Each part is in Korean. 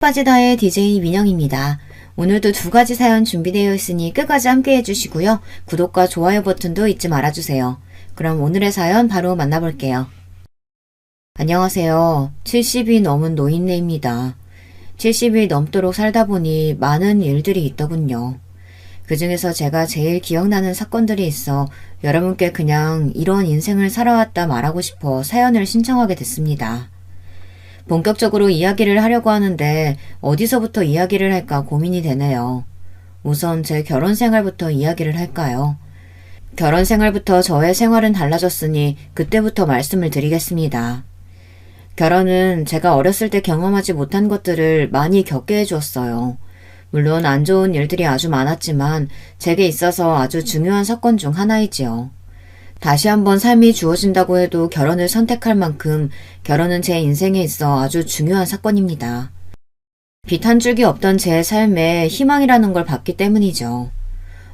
빠지다의 DJ 민영입니다. 오늘도 두 가지 사연 준비되어 있으니 끝까지 함께 해주시고요. 구독과 좋아요 버튼도 잊지 말아주세요. 그럼 오늘의 사연 바로 만나볼게요. 안녕하세요. 70이 넘은 노인네입니다. 70이 넘도록 살다 보니 많은 일들이 있더군요. 그 중에서 제가 제일 기억나는 사건들이 있어 여러분께 그냥 이런 인생을 살아왔다 말하고 싶어 사연을 신청하게 됐습니다. 본격적으로 이야기를 하려고 하는데 어디서부터 이야기를 할까 고민이 되네요. 우선 제 결혼 생활부터 이야기를 할까요? 결혼 생활부터 저의 생활은 달라졌으니 그때부터 말씀을 드리겠습니다. 결혼은 제가 어렸을 때 경험하지 못한 것들을 많이 겪게 해주었어요. 물론 안 좋은 일들이 아주 많았지만 제게 있어서 아주 중요한 사건 중 하나이지요. 다시 한번 삶이 주어진다고 해도 결혼을 선택할 만큼 결혼은 제 인생에 있어 아주 중요한 사건입니다. 빛 한 줄기 없던 제 삶에 희망이라는 걸 봤기 때문이죠.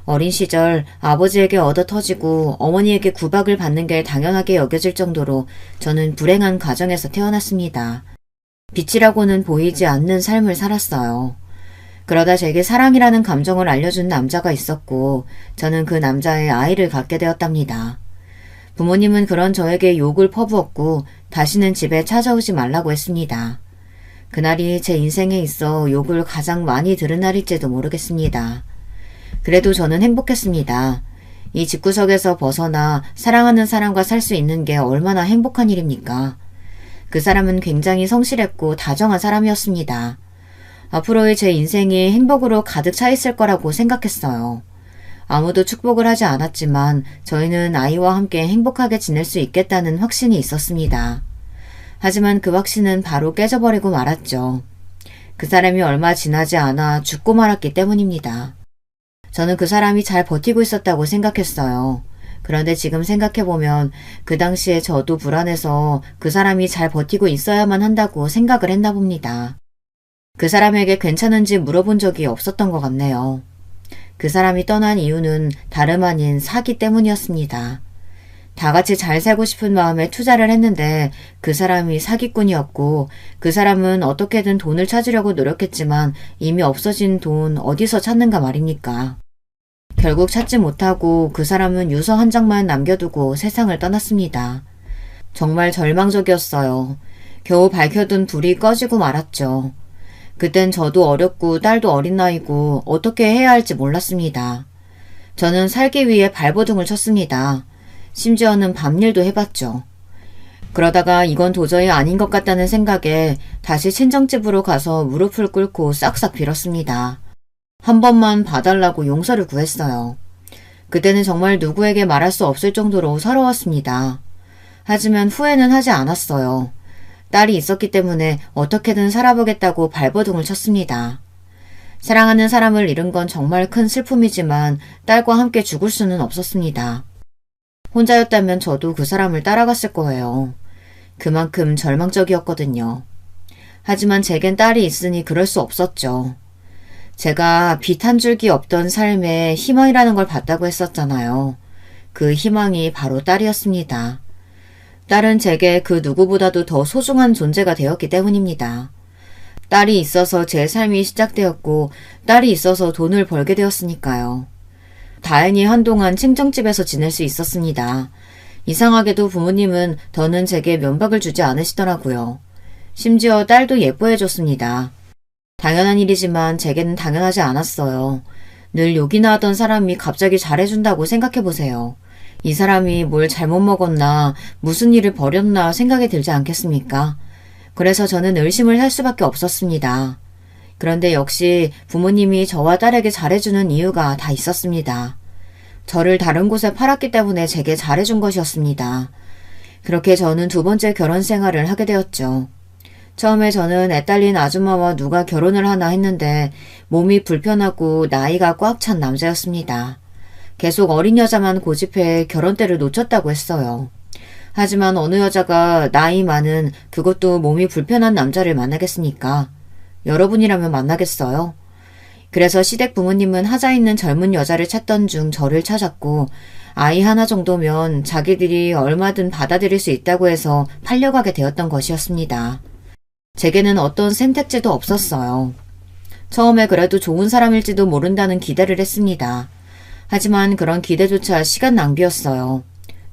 어린 시절 아버지에게 얻어터지고 어머니에게 구박을 받는 게 당연하게 여겨질 정도로 저는 불행한 가정에서 태어났습니다. 빛이라고는 보이지 않는 삶을 살았어요. 그러다 제게 사랑이라는 감정을 알려준 남자가 있었고 저는 그 남자의 아이를 갖게 되었답니다. 부모님은 그런 저에게 욕을 퍼부었고 다시는 집에 찾아오지 말라고 했습니다. 그날이 제 인생에 있어 욕을 가장 많이 들은 날일지도 모르겠습니다. 그래도 저는 행복했습니다. 이 집구석에서 벗어나 사랑하는 사람과 살 수 있는 게 얼마나 행복한 일입니까? 그 사람은 굉장히 성실했고 다정한 사람이었습니다. 앞으로의 제 인생이 행복으로 가득 차 있을 거라고 생각했어요. 아무도 축복을 하지 않았지만 저희는 아이와 함께 행복하게 지낼 수 있겠다는 확신이 있었습니다. 하지만 그 확신은 바로 깨져버리고 말았죠. 그 사람이 얼마 지나지 않아 죽고 말았기 때문입니다. 저는 그 사람이 잘 버티고 있었다고 생각했어요. 그런데 지금 생각해보면 그 당시에 저도 불안해서 그 사람이 잘 버티고 있어야만 한다고 생각을 했나 봅니다. 그 사람에게 괜찮은지 물어본 적이 없었던 것 같네요. 그 사람이 떠난 이유는 다름 아닌 사기 때문이었습니다. 다 같이 잘 살고 싶은 마음에 투자를 했는데 그 사람이 사기꾼이었고 그 사람은 어떻게든 돈을 찾으려고 노력했지만 이미 없어진 돈 어디서 찾는가 말입니까? 결국 찾지 못하고 그 사람은 유서 한 장만 남겨두고 세상을 떠났습니다. 정말 절망적이었어요. 겨우 밝혀둔 불이 꺼지고 말았죠. 그땐 저도 어렸고 딸도 어린 나이고 어떻게 해야 할지 몰랐습니다. 저는 살기 위해 발버둥을 쳤습니다. 심지어는 밤일도 해봤죠. 그러다가 이건 도저히 아닌 것 같다는 생각에 다시 친정집으로 가서 무릎을 꿇고 싹싹 빌었습니다. 한 번만 봐달라고 용서를 구했어요. 그때는 정말 누구에게 말할 수 없을 정도로 서러웠습니다. 하지만 후회는 하지 않았어요. 딸이 있었기 때문에 어떻게든 살아보겠다고 발버둥을 쳤습니다. 사랑하는 사람을 잃은 건 정말 큰 슬픔이지만 딸과 함께 죽을 수는 없었습니다. 혼자였다면 저도 그 사람을 따라갔을 거예요. 그만큼 절망적이었거든요. 하지만 제겐 딸이 있으니 그럴 수 없었죠. 제가 빛 한 줄기 없던 삶에 희망이라는 걸 봤다고 했었잖아요. 그 희망이 바로 딸이었습니다. 딸은 제게 그 누구보다도 더 소중한 존재가 되었기 때문입니다. 딸이 있어서 제 삶이 시작되었고 딸이 있어서 돈을 벌게 되었으니까요. 다행히 한동안 친정집에서 지낼 수 있었습니다. 이상하게도 부모님은 더는 제게 면박을 주지 않으시더라고요. 심지어 딸도 예뻐해줬습니다. 당연한 일이지만 제게는 당연하지 않았어요. 늘 욕이나 하던 사람이 갑자기 잘해준다고 생각해보세요. 이 사람이 뭘 잘못 먹었나 무슨 일을 벌였나 생각이 들지 않겠습니까? 그래서 저는 의심을 할 수밖에 없었습니다. 그런데 역시 부모님이 저와 딸에게 잘해주는 이유가 다 있었습니다. 저를 다른 곳에 팔았기 때문에 제게 잘해준 것이었습니다. 그렇게 저는 두 번째 결혼 생활을 하게 되었죠. 처음에 저는 애딸린 아줌마와 누가 결혼을 하나 했는데 몸이 불편하고 나이가 꽉 찬 남자였습니다. 계속 어린 여자만 고집해 결혼 때를 놓쳤다고 했어요. 하지만 어느 여자가 나이 많은 그것도 몸이 불편한 남자를 만나겠습니까? 여러분이라면 만나겠어요? 그래서 시댁 부모님은 하자 있는 젊은 여자를 찾던 중 저를 찾았고 아이 하나 정도면 자기들이 얼마든 받아들일 수 있다고 해서 팔려가게 되었던 것이었습니다. 제게는 어떤 선택지도 없었어요. 처음에 그래도 좋은 사람일지도 모른다는 기대를 했습니다. 하지만 그런 기대조차 시간 낭비였어요.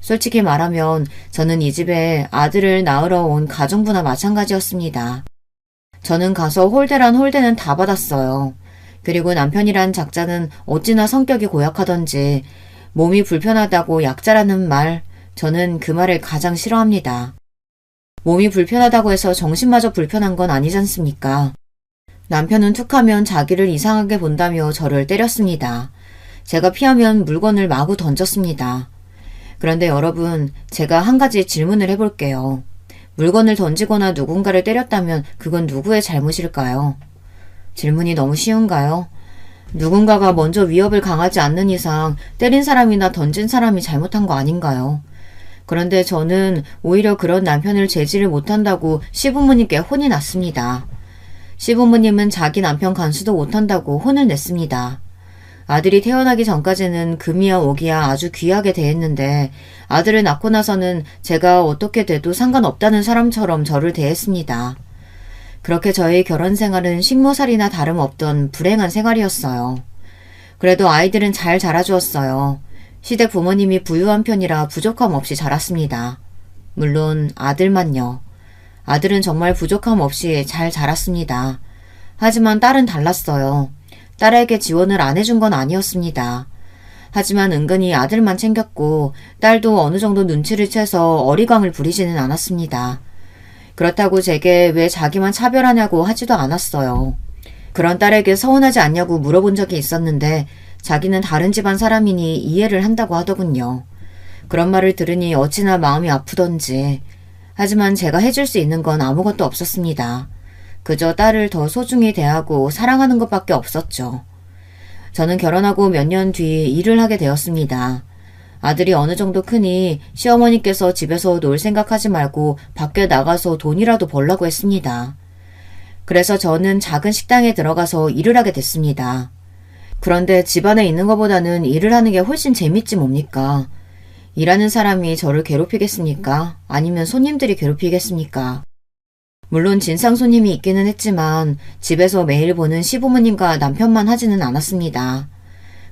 솔직히 말하면 저는 이 집에 아들을 낳으러 온 가정부나 마찬가지였습니다. 저는 가서 홀대란 홀대는 다 받았어요. 그리고 남편이란 작자는 어찌나 성격이 고약하던지 몸이 불편하다고 약자라는 말, 저는 그 말을 가장 싫어합니다. 몸이 불편하다고 해서 정신마저 불편한 건 아니지 않습니까? 남편은 툭하면 자기를 이상하게 본다며 저를 때렸습니다. 제가 피하면 물건을 마구 던졌습니다. 그런데 여러분, 제가 한 가지 질문을 해볼게요. 물건을 던지거나 누군가를 때렸다면 그건 누구의 잘못일까요? 질문이 너무 쉬운가요? 누군가가 먼저 위협을 강하지 않는 이상 때린 사람이나 던진 사람이 잘못한 거 아닌가요? 그런데 저는 오히려 그런 남편을 제지를 못한다고 시부모님께 혼이 났습니다. 시부모님은 자기 남편 간수도 못한다고 혼을 냈습니다. 아들이 태어나기 전까지는 금이야 오기야 아주 귀하게 대했는데 아들을 낳고 나서는 제가 어떻게 돼도 상관없다는 사람처럼 저를 대했습니다. 그렇게 저의 결혼 생활은 식모살이나 다름없던 불행한 생활이었어요. 그래도 아이들은 잘 자라주었어요. 시댁 부모님이 부유한 편이라 부족함 없이 자랐습니다. 물론 아들만요. 아들은 정말 부족함 없이 잘 자랐습니다. 하지만 딸은 달랐어요. 딸에게 지원을 안 해준 건 아니었습니다. 하지만 은근히 아들만 챙겼고 딸도 어느 정도 눈치를 채서 어리광을 부리지는 않았습니다. 그렇다고 제게 왜 자기만 차별하냐고 하지도 않았어요. 그런 딸에게 서운하지 않냐고 물어본 적이 있었는데 자기는 다른 집안 사람이니 이해를 한다고 하더군요. 그런 말을 들으니 어찌나 마음이 아프던지. 하지만 제가 해줄 수 있는 건 아무것도 없었습니다. 그저 딸을 더 소중히 대하고 사랑하는 것밖에 없었죠. 저는 결혼하고 몇 년 뒤 일을 하게 되었습니다. 아들이 어느 정도 크니 시어머니께서 집에서 놀 생각하지 말고 밖에 나가서 돈이라도 벌라고 했습니다. 그래서 저는 작은 식당에 들어가서 일을 하게 됐습니다. 그런데 집안에 있는 것보다는 일을 하는 게 훨씬 재밌지 뭡니까? 일하는 사람이 저를 괴롭히겠습니까? 아니면 손님들이 괴롭히겠습니까? 물론 진상 손님이 있기는 했지만 집에서 매일 보는 시부모님과 남편만 하지는 않았습니다.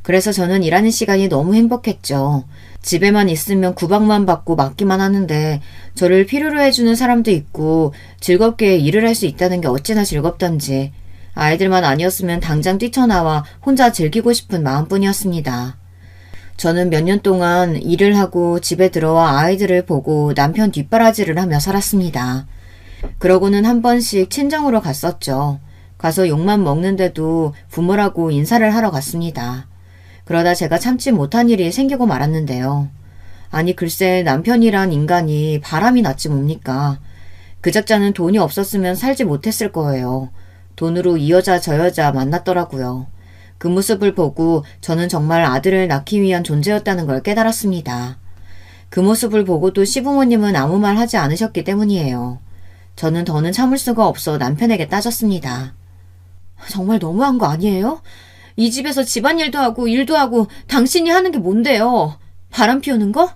그래서 저는 일하는 시간이 너무 행복했죠. 집에만 있으면 구박만 받고 맞기만 하는데 저를 필요로 해주는 사람도 있고 즐겁게 일을 할 수 있다는 게 어찌나 즐겁던지 아이들만 아니었으면 당장 뛰쳐나와 혼자 즐기고 싶은 마음뿐이었습니다. 저는 몇 년 동안 일을 하고 집에 들어와 아이들을 보고 남편 뒷바라지를 하며 살았습니다. 그러고는 한 번씩 친정으로 갔었죠. 가서 욕만 먹는데도 부모라고 인사를 하러 갔습니다. 그러다 제가 참지 못한 일이 생기고 말았는데요. 아니 글쎄 남편이란 인간이 바람이 났지 뭡니까. 그 작자는 돈이 없었으면 살지 못했을 거예요. 돈으로 이 여자 저 여자 만났더라고요. 그 모습을 보고 저는 정말 아들을 낳기 위한 존재였다는 걸 깨달았습니다. 그 모습을 보고도 시부모님은 아무 말 하지 않으셨기 때문이에요. 저는 더는 참을 수가 없어 남편에게 따졌습니다. 정말 너무한 거 아니에요? 이 집에서 집안일도 하고 일도 하고 당신이 하는 게 뭔데요? 바람 피우는 거?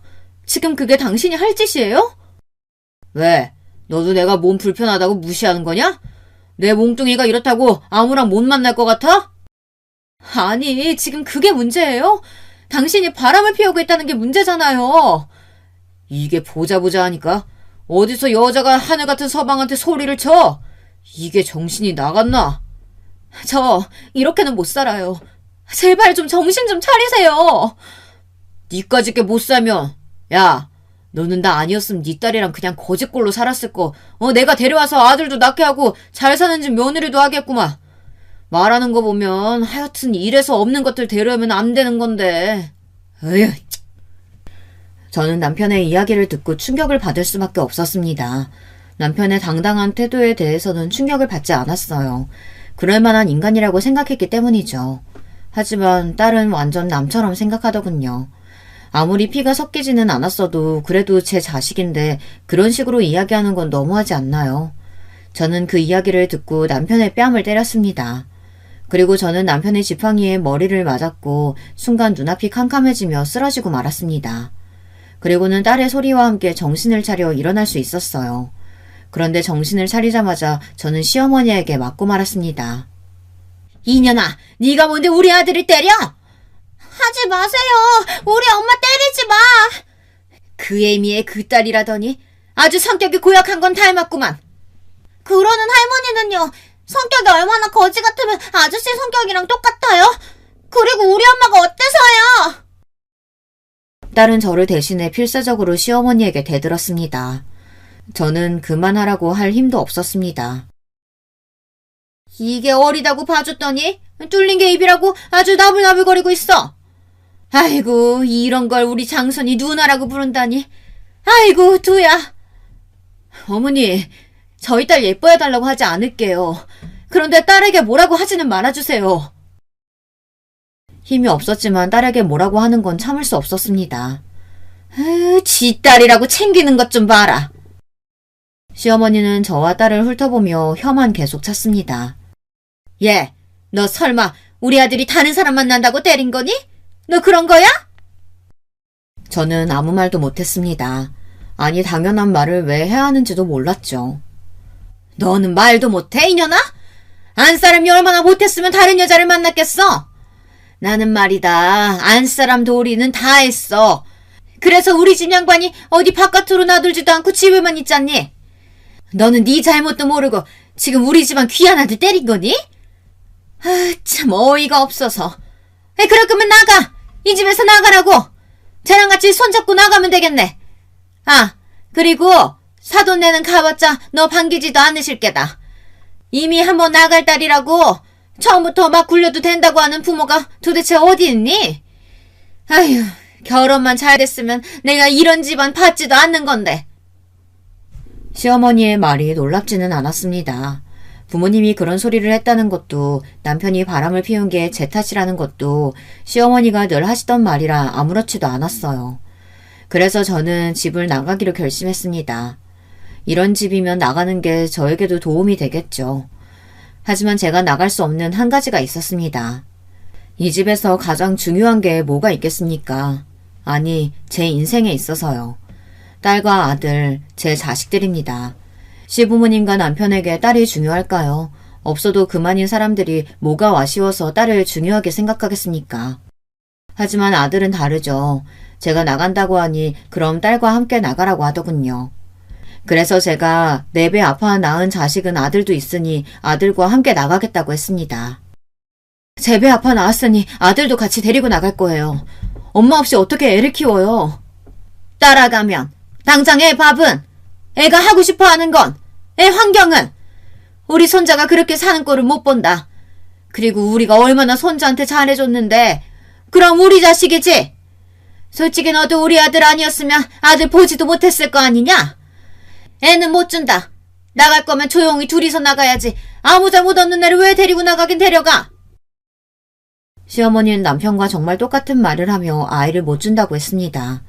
지금 그게 당신이 할 짓이에요? 왜? 너도 내가 몸 불편하다고 무시하는 거냐? 내 몽둥이가 이렇다고 아무랑 못 만날 것 같아? 아니, 지금 그게 문제예요? 당신이 바람을 피우고 있다는 게 문제잖아요. 이게 보자 하니까 어디서 여자가 하늘 같은 서방한테 소리를 쳐? 이게 정신이 나갔나? 저 이렇게는 못 살아요. 제발 좀 정신 좀 차리세요. 니까짓게 못 살면 야 너는 나 아니었으면 니 딸이랑 그냥 거지꼴로 살았을 거. 내가 데려와서 아들도 낳게 하고 잘 사는 집 며느리도 하겠구만. 말하는 거 보면 하여튼 이래서 없는 것들 데려오면 안 되는 건데. 에휴. 저는 남편의 이야기를 듣고 충격을 받을 수밖에 없었습니다. 남편의 당당한 태도에 대해서는 충격을 받지 않았어요. 그럴 만한 인간이라고 생각했기 때문이죠. 하지만 딸은 완전 남처럼 생각하더군요. 아무리 피가 섞이지는 않았어도 그래도 제 자식인데 그런 식으로 이야기하는 건 너무하지 않나요? 저는 그 이야기를 듣고 남편의 뺨을 때렸습니다. 그리고 저는 남편의 지팡이에 머리를 맞았고 순간 눈앞이 캄캄해지며 쓰러지고 말았습니다. 그리고는 딸의 소리와 함께 정신을 차려 일어날 수 있었어요. 그런데 정신을 차리자마자 저는 시어머니에게 맞고 말았습니다. 이년아, 네가 뭔데 우리 아들을 때려? 하지 마세요. 우리 엄마 때리지 마. 그 애미의 그 딸이라더니 아주 성격이 고약한 건 닮았구만. 그러는 할머니는요. 성격이 얼마나 거지 같으면 아저씨 성격이랑 똑같아요? 그리고 우리 엄마가 어때서요? 딸은 저를 대신해 필사적으로 시어머니에게 대들었습니다. 저는 그만하라고 할 힘도 없었습니다. 이게 어리다고 봐줬더니 뚫린 게 입이라고 아주 나불나불거리고 있어. 아이고, 이런 걸 우리 장손이 누나라고 부른다니. 아이고, 두야. 어머니, 저희 딸 예뻐해달라고 하지 않을게요. 그런데 딸에게 뭐라고 하지는 말아주세요. 힘이 없었지만 딸에게 뭐라고 하는 건 참을 수 없었습니다. 지 딸이라고 챙기는 것 좀 봐라. 시어머니는 저와 딸을 훑어보며 혀만 계속 찼습니다. 얘, 너 설마 우리 아들이 다른 사람 만난다고 때린 거니? 너 그런 거야? 저는 아무 말도 못했습니다. 아니, 당연한 말을 왜 해야 하는지도 몰랐죠. 너는 말도 못해, 이년아? 안사람이 얼마나 못했으면 다른 여자를 만났겠어? 나는 말이다, 안사람 도리는 다 했어. 그래서 우리 집 양반이 어디 바깥으로 나들지도 않고 집에만 있잖니? 너는 네 잘못도 모르고 지금 우리 집안 귀한 아들 때린 거니? 참 어이가 없어서. 그럴 거면 나가! 이 집에서 나가라고! 쟤랑 같이 손잡고 나가면 되겠네. 그리고 사돈 내는 가봤자 너 반기지도 않으실 게다. 이미 한번 나갈 딸이라고 처음부터 막 굴려도 된다고 하는 부모가 도대체 어디 있니? 아휴, 결혼만 잘 됐으면 내가 이런 집안 받지도 않는 건데. 시어머니의 말이 놀랍지는 않았습니다. 부모님이 그런 소리를 했다는 것도, 남편이 바람을 피운 게 제 탓이라는 것도 시어머니가 늘 하시던 말이라 아무렇지도 않았어요. 그래서 저는 집을 나가기로 결심했습니다. 이런 집이면 나가는 게 저에게도 도움이 되겠죠. 하지만 제가 나갈 수 없는 한 가지가 있었습니다. 이 집에서 가장 중요한 게 뭐가 있겠습니까? 아니, 제 인생에 있어서요. 딸과 아들, 제 자식들입니다. 시부모님과 남편에게 딸이 중요할까요? 없어도 그만인 사람들이 뭐가 아쉬워서 딸을 중요하게 생각하겠습니까? 하지만 아들은 다르죠. 제가 나간다고 하니 그럼 딸과 함께 나가라고 하더군요. 그래서 제가 4배 아파 낳은 자식은 아들도 있으니 아들과 함께 나가겠다고 했습니다. 제 배 아파 낳았으니 아들도 같이 데리고 나갈 거예요. 엄마 없이 어떻게 애를 키워요? 따라가면 당장 애 밥은, 애가 하고 싶어 하는 건, 애 환경은 우리 손자가 그렇게 사는 꼴을 못 본다. 그리고 우리가 얼마나 손자한테 잘해줬는데 그럼 우리 자식이지? 솔직히 너도 우리 아들 아니었으면 아들 보지도 못했을 거 아니냐? 애는 못 준다. 나갈 거면 조용히 둘이서 나가야지. 아무 잘못 없는 애를 왜 데리고 나가긴 데려가? 시어머니는 남편과 정말 똑같은 말을 하며 아이를 못 준다고 했습니다.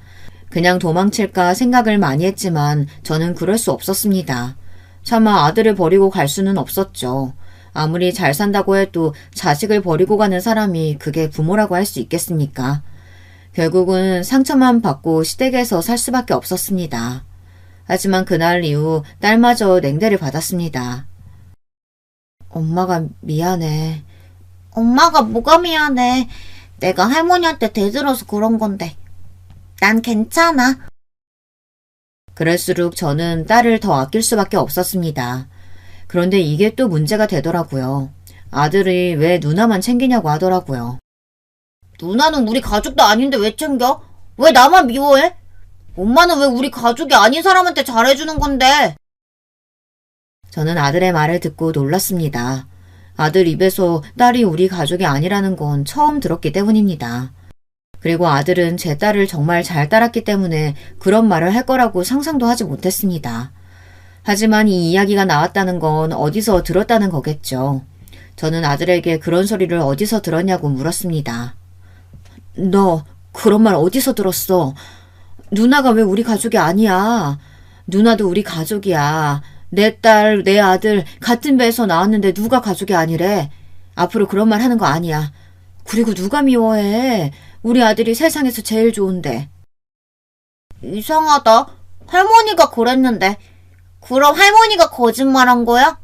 그냥 도망칠까 생각을 많이 했지만 저는 그럴 수 없었습니다. 차마 아들을 버리고 갈 수는 없었죠. 아무리 잘 산다고 해도 자식을 버리고 가는 사람이 그게 부모라고 할 수 있겠습니까? 결국은 상처만 받고 시댁에서 살 수밖에 없었습니다. 하지만 그날 이후 딸마저 냉대를 받았습니다. 엄마가 미안해. 엄마가 뭐가 미안해. 내가 할머니한테 대들어서 그런 건데. 난 괜찮아. 그럴수록 저는 딸을 더 아낄 수밖에 없었습니다. 그런데 이게 또 문제가 되더라고요. 아들이 왜 누나만 챙기냐고 하더라고요. 누나는 우리 가족도 아닌데 왜 챙겨? 왜 나만 미워해? 엄마는 왜 우리 가족이 아닌 사람한테 잘해주는 건데? 저는 아들의 말을 듣고 놀랐습니다. 아들 입에서 딸이 우리 가족이 아니라는 건 처음 들었기 때문입니다. 그리고 아들은 제 딸을 정말 잘 따랐기 때문에 그런 말을 할 거라고 상상도 하지 못했습니다. 하지만 이 이야기가 나왔다는 건 어디서 들었다는 거겠죠. 저는 아들에게 그런 소리를 어디서 들었냐고 물었습니다. 너 그런 말 어디서 들었어? 누나가 왜 우리 가족이 아니야? 누나도 우리 가족이야. 내 딸, 내 아들 같은 배에서 나왔는데 누가 가족이 아니래? 앞으로 그런 말 하는 거 아니야. 그리고 누가 미워해? 우리 아들이 세상에서 제일 좋은데. 이상하다. 할머니가 그랬는데. 그럼 할머니가 거짓말한 거야?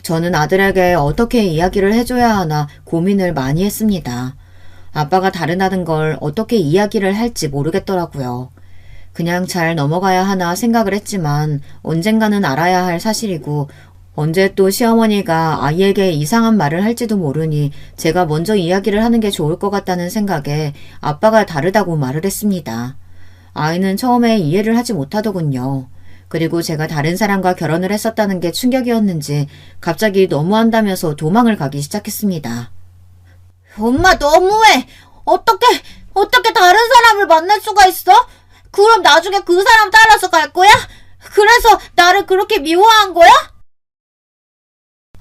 저는 아들에게 어떻게 이야기를 해줘야 하나 고민을 많이 했습니다. 아빠가 다르다는 걸 어떻게 이야기를 할지 모르겠더라고요. 그냥 잘 넘어가야 하나 생각을 했지만 언젠가는 알아야 할 사실이고 언제 또 시어머니가 아이에게 이상한 말을 할지도 모르니 제가 먼저 이야기를 하는 게 좋을 것 같다는 생각에 아빠가 다르다고 말을 했습니다. 아이는 처음에 이해를 하지 못하더군요. 그리고 제가 다른 사람과 결혼을 했었다는 게 충격이었는지 갑자기 너무한다면서 도망을 가기 시작했습니다. 엄마 너무해. 어떻게 다른 사람을 만날 수가 있어? 그럼 나중에 그 사람 따라서 갈 거야? 그래서 나를 그렇게 미워한 거야?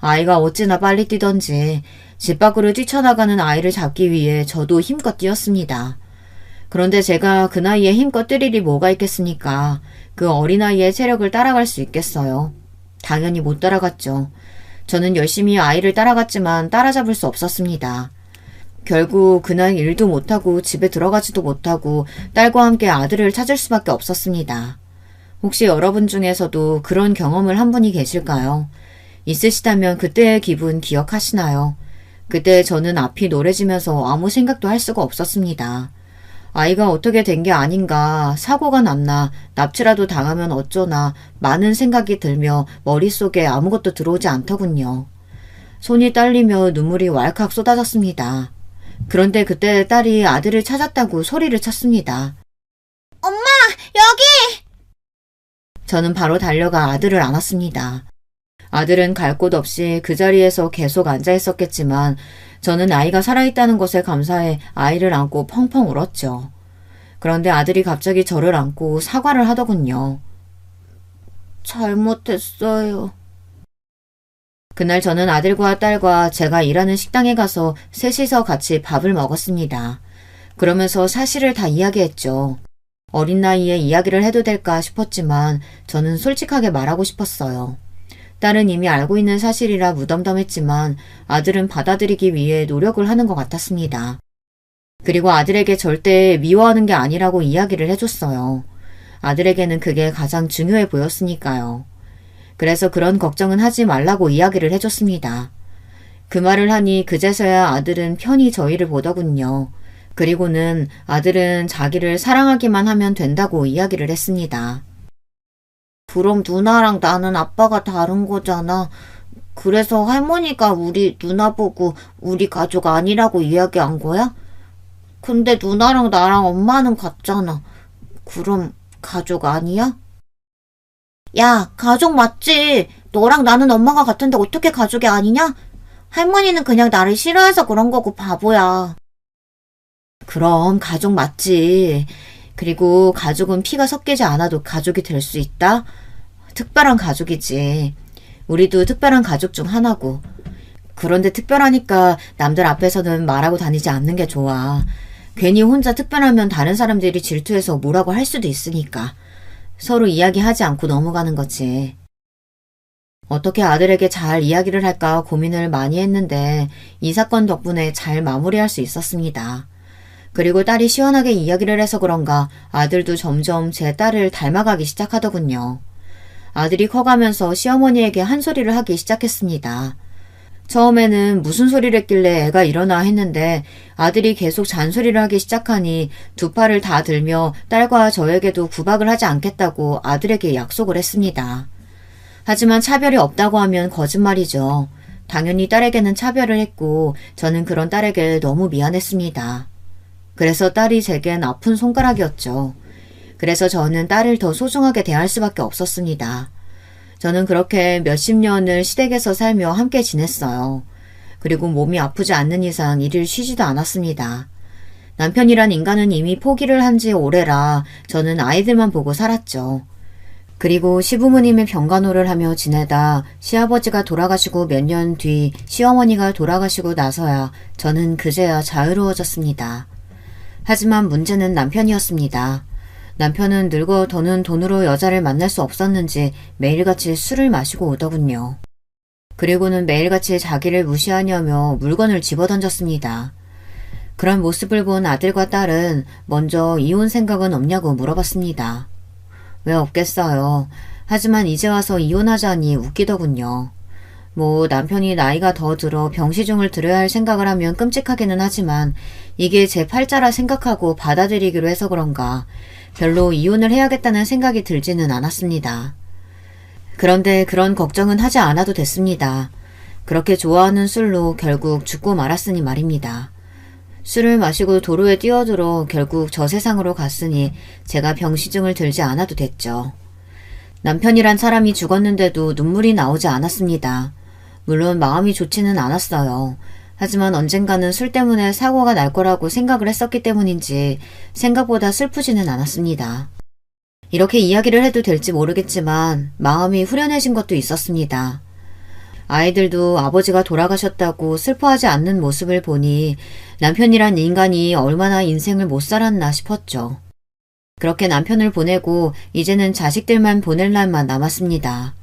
아이가 어찌나 빨리 뛰던지 집 밖으로 뛰쳐나가는 아이를 잡기 위해 저도 힘껏 뛰었습니다. 그런데 제가 그 나이에 힘껏 뛸 일이 뭐가 있겠습니까? 그 어린아이의 체력을 따라갈 수 있겠어요? 당연히 못 따라갔죠. 저는 열심히 아이를 따라갔지만 따라잡을 수 없었습니다. 결국 그날 일도 못하고 집에 들어가지도 못하고 딸과 함께 아들을 찾을 수밖에 없었습니다. 혹시 여러분 중에서도 그런 경험을 한 분이 계실까요? 있으시다면 그때의 기분 기억하시나요? 그때 저는 앞이 노래지면서 아무 생각도 할 수가 없었습니다. 아이가 어떻게 된 게 아닌가, 사고가 났나, 납치라도 당하면 어쩌나 많은 생각이 들며 머릿속에 아무것도 들어오지 않더군요. 손이 떨리며 눈물이 왈칵 쏟아졌습니다. 그런데 그때 딸이 아들을 찾았다고 소리를 쳤습니다. 엄마, 여기! 저는 바로 달려가 아들을 안았습니다. 아들은 갈 곳 없이 그 자리에서 계속 앉아 있었겠지만 저는 아이가 살아있다는 것에 감사해 아이를 안고 펑펑 울었죠. 그런데 아들이 갑자기 저를 안고 사과를 하더군요. 잘못했어요. 그날 저는 아들과 딸과 제가 일하는 식당에 가서 셋이서 같이 밥을 먹었습니다. 그러면서 사실을 다 이야기했죠. 어린 나이에 이야기를 해도 될까 싶었지만 저는 솔직하게 말하고 싶었어요. 딸은 이미 알고 있는 사실이라 무덤덤했지만 아들은 받아들이기 위해 노력을 하는 것 같았습니다. 그리고 아들에게 절대 미워하는 게 아니라고 이야기를 해줬어요. 아들에게는 그게 가장 중요해 보였으니까요. 그래서 그런 걱정은 하지 말라고 이야기를 해줬습니다. 그 말을 하니 그제서야 아들은 편히 저희를 보더군요. 그리고는 아들은 자기를 사랑하기만 하면 된다고 이야기를 했습니다. 그럼 누나랑 나는 아빠가 다른 거잖아. 그래서 할머니가 우리 누나 보고 우리 가족 아니라고 이야기한 거야? 근데 누나랑 나랑 엄마는 같잖아. 그럼 가족 아니야? 야, 가족 맞지. 너랑 나는 엄마가 같은데 어떻게 가족이 아니냐? 할머니는 그냥 나를 싫어해서 그런 거고 바보야. 그럼 가족 맞지. 그리고 가족은 피가 섞이지 않아도 가족이 될 수 있다? 특별한 가족이지. 우리도 특별한 가족 중 하나고. 그런데 특별하니까 남들 앞에서는 말하고 다니지 않는 게 좋아. 괜히 혼자 특별하면 다른 사람들이 질투해서 뭐라고 할 수도 있으니까. 서로 이야기하지 않고 넘어가는 거지. 어떻게 아들에게 잘 이야기를 할까 고민을 많이 했는데 이 사건 덕분에 잘 마무리할 수 있었습니다. 그리고 딸이 시원하게 이야기를 해서 그런가 아들도 점점 제 딸을 닮아가기 시작하더군요. 아들이 커가면서 시어머니에게 한 소리를 하기 시작했습니다. 처음에는 무슨 소리를 했길래 애가 이러나 했는데 아들이 계속 잔소리를 하기 시작하니 두 팔을 다 들며 딸과 저에게도 구박을 하지 않겠다고 아들에게 약속을 했습니다. 하지만 차별이 없다고 하면 거짓말이죠. 당연히 딸에게는 차별을 했고 저는 그런 딸에게 너무 미안했습니다. 그래서 딸이 제겐 아픈 손가락이었죠. 그래서 저는 딸을 더 소중하게 대할 수밖에 없었습니다. 저는 그렇게 몇십 년을 시댁에서 살며 함께 지냈어요. 그리고 몸이 아프지 않는 이상 일을 쉬지도 않았습니다. 남편이란 인간은 이미 포기를 한 지 오래라 저는 아이들만 보고 살았죠. 그리고 시부모님의 병간호를 하며 지내다 시아버지가 돌아가시고 몇 년 뒤 시어머니가 돌아가시고 나서야 저는 그제야 자유로워졌습니다. 하지만 문제는 남편이었습니다. 남편은 늙어 더는 돈으로 여자를 만날 수 없었는지 매일같이 술을 마시고 오더군요. 그리고는 매일같이 자기를 무시하냐며 물건을 집어던졌습니다. 그런 모습을 본 아들과 딸은 먼저 이혼 생각은 없냐고 물어봤습니다. 왜 없겠어요. 하지만 이제 와서 이혼하자니 웃기더군요. 뭐 남편이 나이가 더 들어 병시중을 들여야 할 생각을 하면 끔찍하기는 하지만 이게 제 팔자라 생각하고 받아들이기로 해서 그런가 별로 이혼을 해야겠다는 생각이 들지는 않았습니다. 그런데 그런 걱정은 하지 않아도 됐습니다. 그렇게 좋아하는 술로 결국 죽고 말았으니 말입니다. 술을 마시고 도로에 뛰어들어 결국 저 세상으로 갔으니 제가 병시중을 들지 않아도 됐죠. 남편이란 사람이 죽었는데도 눈물이 나오지 않았습니다. 물론 마음이 좋지는 않았어요. 하지만 언젠가는 술 때문에 사고가 날 거라고 생각을 했었기 때문인지 생각보다 슬프지는 않았습니다. 이렇게 이야기를 해도 될지 모르겠지만 마음이 후련해진 것도 있었습니다. 아이들도 아버지가 돌아가셨다고 슬퍼하지 않는 모습을 보니 남편이란 인간이 얼마나 인생을 못 살았나 싶었죠. 그렇게 남편을 보내고 이제는 자식들만 보낼 날만 남았습니다.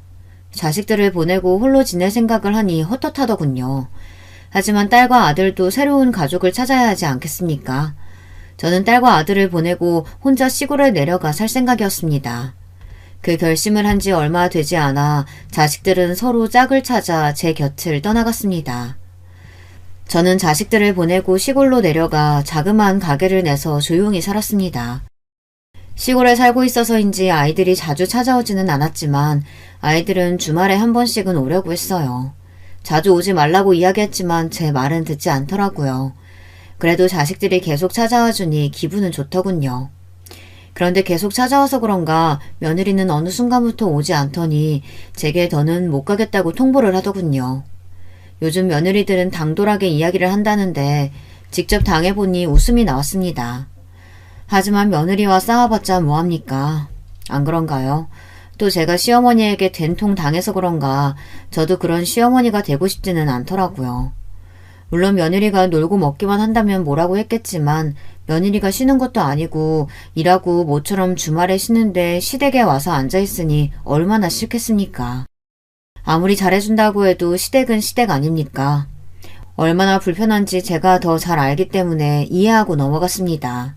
자식들을 보내고 홀로 지낼 생각을 하니 헛헛하더군요. 하지만 딸과 아들도 새로운 가족을 찾아야 하지 않겠습니까? 저는 딸과 아들을 보내고 혼자 시골에 내려가 살 생각이었습니다. 그 결심을 한 지 얼마 되지 않아 자식들은 서로 짝을 찾아 제 곁을 떠나갔습니다. 저는 자식들을 보내고 시골로 내려가 자그마한 가게를 내서 조용히 살았습니다. 시골에 살고 있어서인지 아이들이 자주 찾아오지는 않았지만 아이들은 주말에 한 번씩은 오려고 했어요. 자주 오지 말라고 이야기했지만 제 말은 듣지 않더라고요. 그래도 자식들이 계속 찾아와 주니 기분은 좋더군요. 그런데 계속 찾아와서 그런가 며느리는 어느 순간부터 오지 않더니 제게 더는 못 가겠다고 통보를 하더군요. 요즘 며느리들은 당돌하게 이야기를 한다는데 직접 당해보니 웃음이 나왔습니다. 하지만 며느리와 싸워봤자 뭐합니까? 안 그런가요? 또 제가 시어머니에게 된통 당해서 그런가 저도 그런 시어머니가 되고 싶지는 않더라고요. 물론 며느리가 놀고 먹기만 한다면 뭐라고 했겠지만 며느리가 쉬는 것도 아니고 일하고 모처럼 주말에 쉬는데 시댁에 와서 앉아있으니 얼마나 싫겠습니까? 아무리 잘해준다고 해도 시댁은 시댁 아닙니까? 얼마나 불편한지 제가 더 잘 알기 때문에 이해하고 넘어갔습니다.